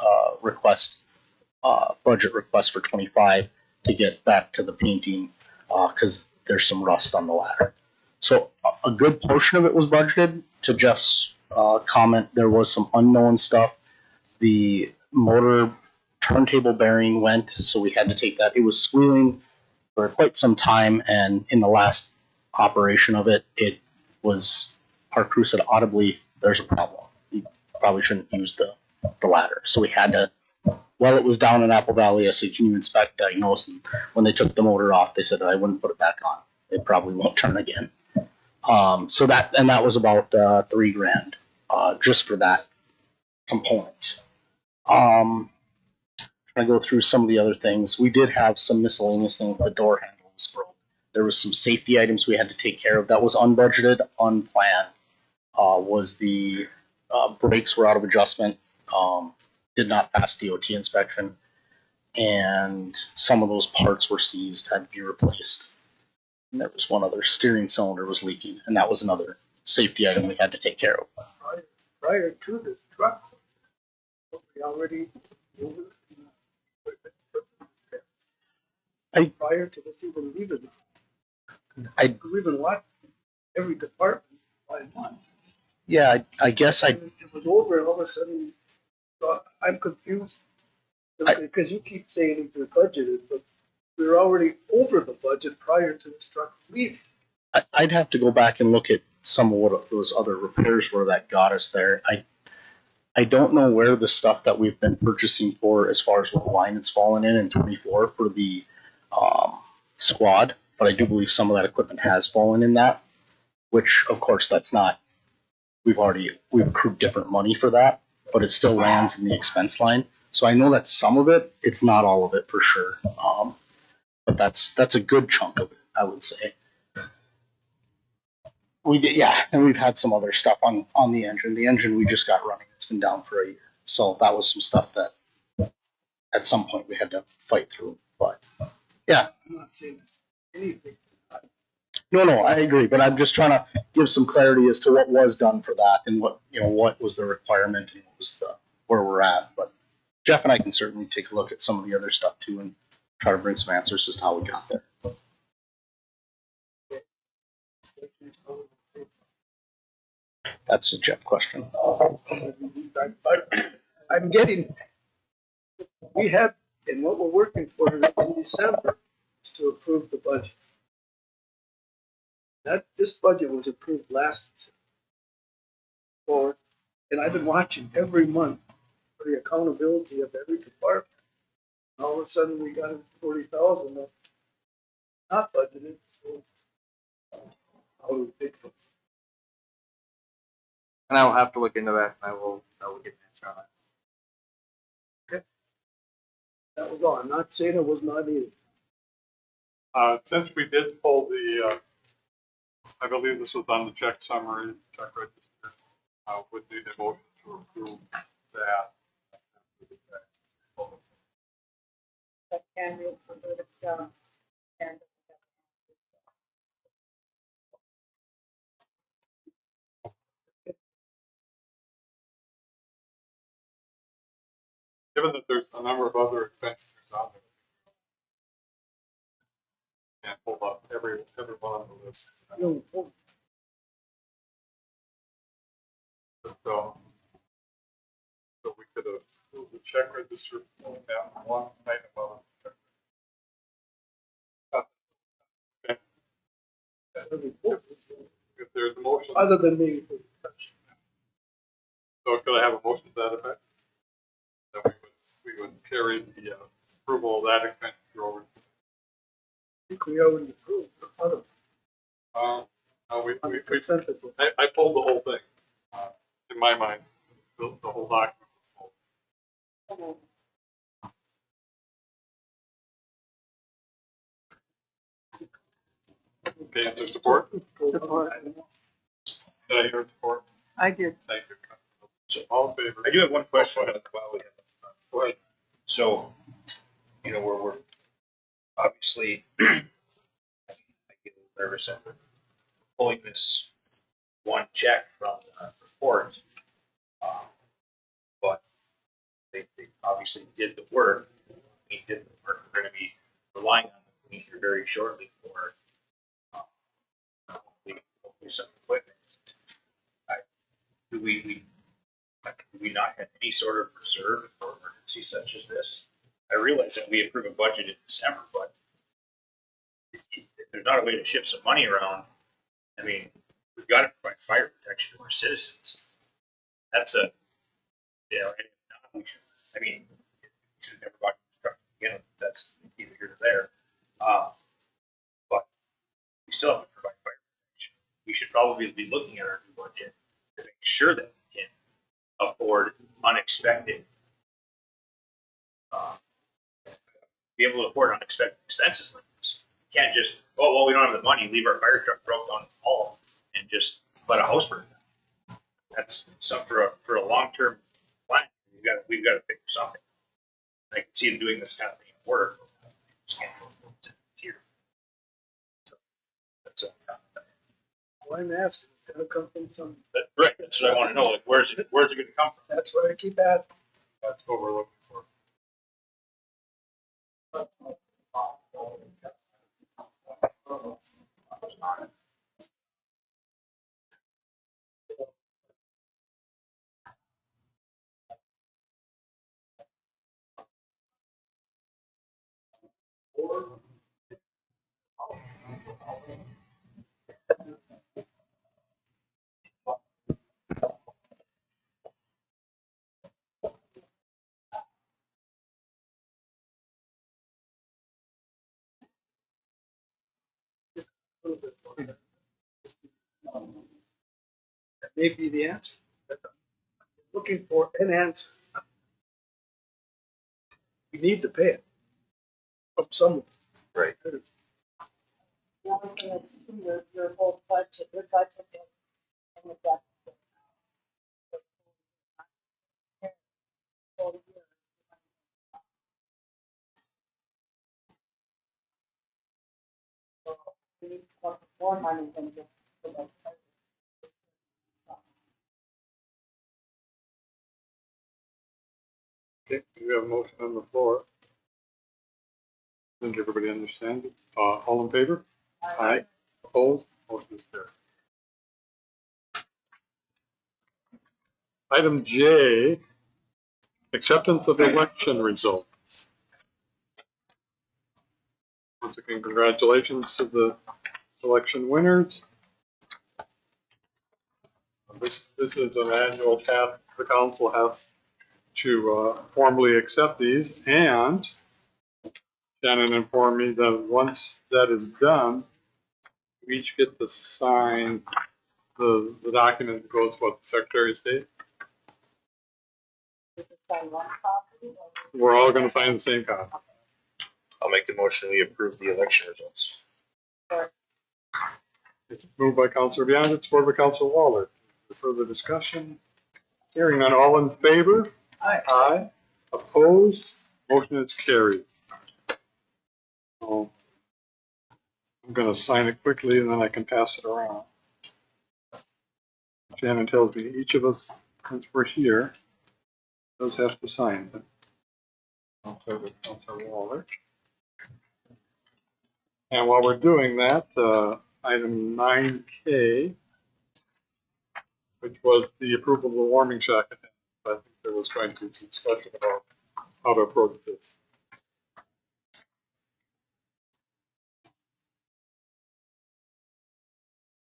budget request for 25 to get back to the painting because there's some rust on the ladder. So a good portion of it was budgeted. To Jeff's comment, there was some unknown stuff. The motor turntable bearing went, so we had to take that. It was squealing for quite some time, and in the last operation of it, it was, our crew said audibly, there's a problem. You probably shouldn't use the ladder. So we had to, while it was down in Apple Valley, I said, can you inspect, diagnose? And when they took the motor off, they said I wouldn't put it back on. It probably won't turn again. So that was about $3,000 just for that component. Trying to go through some of the other things. We did have some miscellaneous things. The door handle was broke. There was some safety items we had to take care of. That was unbudgeted, unplanned. Was the brakes were out of adjustment. Did not pass DOT inspection. And some of those parts were seized, had to be replaced. And there was one other, steering cylinder was leaking, and that was another safety item we had to take care of. Prior to this truck, we already over prior to this even leaving. We've been watching every department by month. Yeah, I guess It was over, and all of a sudden, I'm confused because you keep saying it's budgeted, but we were already over the budget prior to this truck leaving. I'd have to go back and look at some of what those other repairs were that got us there. I don't know where the stuff that we've been purchasing for, as far as what line it's fallen in 24 for the squad, but I do believe some of that equipment has fallen in that, which of course that's not, we've accrued different money for that, but it still lands in the expense line. So I know that some of it, it's not all of it for sure. But that's a good chunk of it, I would say. We did, yeah, and we've had some other stuff on the engine. The engine we just got running. It's been down for a year. So that was some stuff that at some point we had to fight through. But yeah. I'm not saying anything. No, I agree. But I'm just trying to give some clarity as to what was done for that and what was the requirement and what was where we're at. But Jeff and I can certainly take a look at some of the other stuff too and try to bring some answers as to how we got there. That's a Jeff question. I'm getting, we had, and what we're working for in December is to approve the budget. This budget was approved last December. And I've been watching every month for the accountability of every department. All of a sudden we got 40,000 that's not budgeted, so how do we fix it? And I will have to look into that, and I will get an answer on that. That was all. I'm not saying it was not needed. Since we did pull the, I believe this was on the check summary, check register, would need a motion to approve that. That can be approved, and Given that there's a number of other expenditures on there. Can't pull up every one on the list. So check register pulling down one item of. Okay. If there's a motion, Other than me. so could I have a motion to that effect? That we would carry the approval of that expenditure over. I think we already approved the other consent agenda. I pulled the whole thing. In my mind, the whole document was pulled. Okay, is there support? Support. Did I hear support? I did. Thank you. So all in favor? I do have one question while we have. Go ahead. So, you know, we're obviously, I get a little nervous after pulling this one check from the report. But they obviously did the work. We did the work. We're going to be relying on the clean here very shortly for hopefully some equipment. Do we not have any sort of reserve for emergency such as this? I realize that we approve a budget in December, but if there's not a way to shift some money around, I mean, we've got to provide fire protection to our citizens. That's a, you know, and if not, we should, I mean, we should have never bought construction again. That's either here or there. But we still have to provide fire protection. We should probably be looking at our new budget to make sure that we can afford unexpected, be able to afford unexpected expenses like this. You can't just, oh, well, we don't have the money, leave our fire truck broke down the hall and just let a house burn down. That's something for a long-term plan. We've got to figure something. I can see them doing this kind of thing at work. Just can't do it here. So that's a Why I'm asking, it's gonna come from some, right. That's what I want to know. Like, where's it going to come from? that's what I keep asking. That's what we're looking for. That may be the answer. Looking for an answer. We need to pay it from someone. Right. The only thing is your whole budget, your budget is in the deficit. Whole year. So we need to come up with more money than just for those. Okay, we have a motion on the floor. I think everybody understands it. All in favor? Aye. Opposed? Motion is carried. Item J, acceptance of election results. Once again, congratulations to the election winners. This is an annual task the council has to formally accept these, and Shannon informed me that once that is done, we each get to sign the document that goes with the Secretary of State. We're all going to sign the same copy. I'll make the motion. We approve the election results. It's moved by Councilor Beyondich, supported by Councilor Waller. Further discussion? Hearing none, all in favor? Aye. Aye. Opposed? Motion is carried. So I'm going to sign it quickly and then I can pass it around. Shannon tells me each of us, since we're here, does have to sign. I'll start with Councilor Waller. And while we're doing that, item 9K, which was the approval of the warming shack. I think there was going to be some discussion about how to approach this.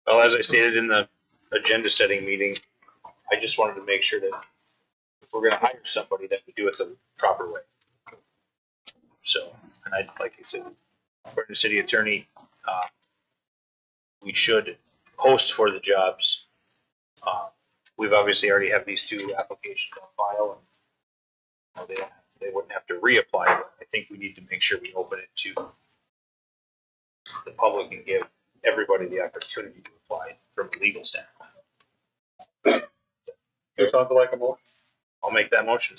Well, as I stated in the agenda setting meeting, I just wanted to make sure that if we're gonna hire somebody, that we do it the proper way. So, and I, like I said, according to the city attorney, we should post for the jobs. We've obviously already have these 2 applications on file, and they wouldn't have to reapply, but I think we need to make sure we open it to the public and give everybody the opportunity to apply from a legal standpoint. It sounds like a motion. I'll make that motion.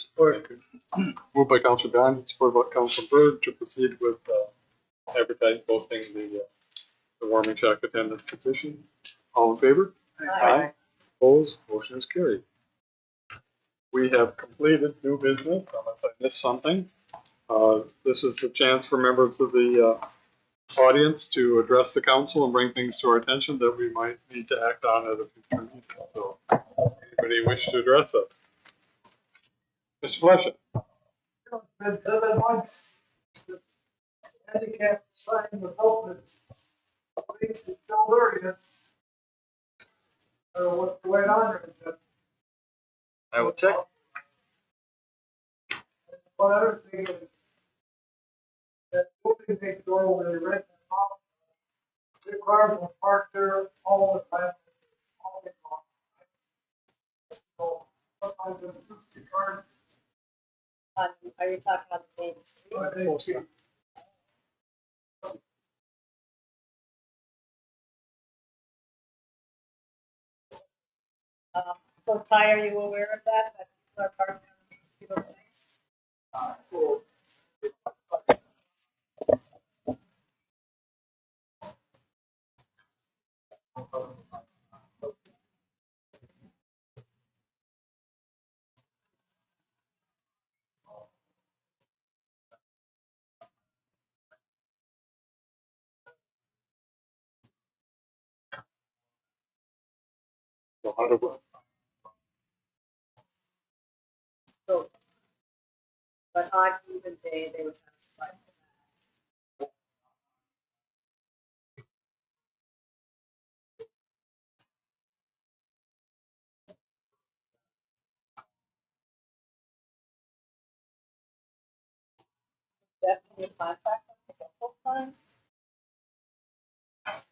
Moved by Councilor Bond, supported by Councilor Berg to proceed with advertising, posting the warming shack attendance position. All in favor? Aye. Opposed? Motion is carried. We have completed new business, unless I missed something. This is a chance for members of the audience to address the council and bring things to our attention that we might need to act on at a future meeting. So, anybody wish to address us? Mr. Fleschman? It's been 7 months. The handicap sign was open. It's still there yet. I don't know what's going on there. I will check. One other thing is that building next door where they rent the house, the cars will park there all the time. All day long. So sometimes the cars, Are you talking about the main street? I think, So Ty, are you aware of that? That people are parking on the main street overnight? so So how do we? So, but on even day, they would have to fight. Definitely a contract, like a full time.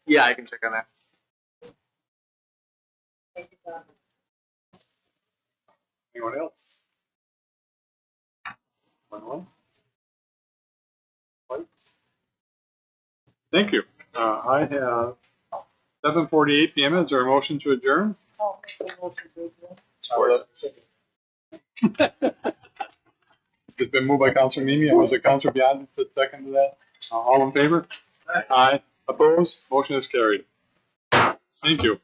Yeah, I can check on that. Thank you, John. Anyone else? Anyone? Lights? Thank you. I have 7:48 PM. Is there a motion to adjourn? Oh, make a motion to adjourn. It's been moved by Councilor Mimi, and was it Councilor Beyond that seconded that? All in favor? Aye. Opposed? Motion is carried. Thank you.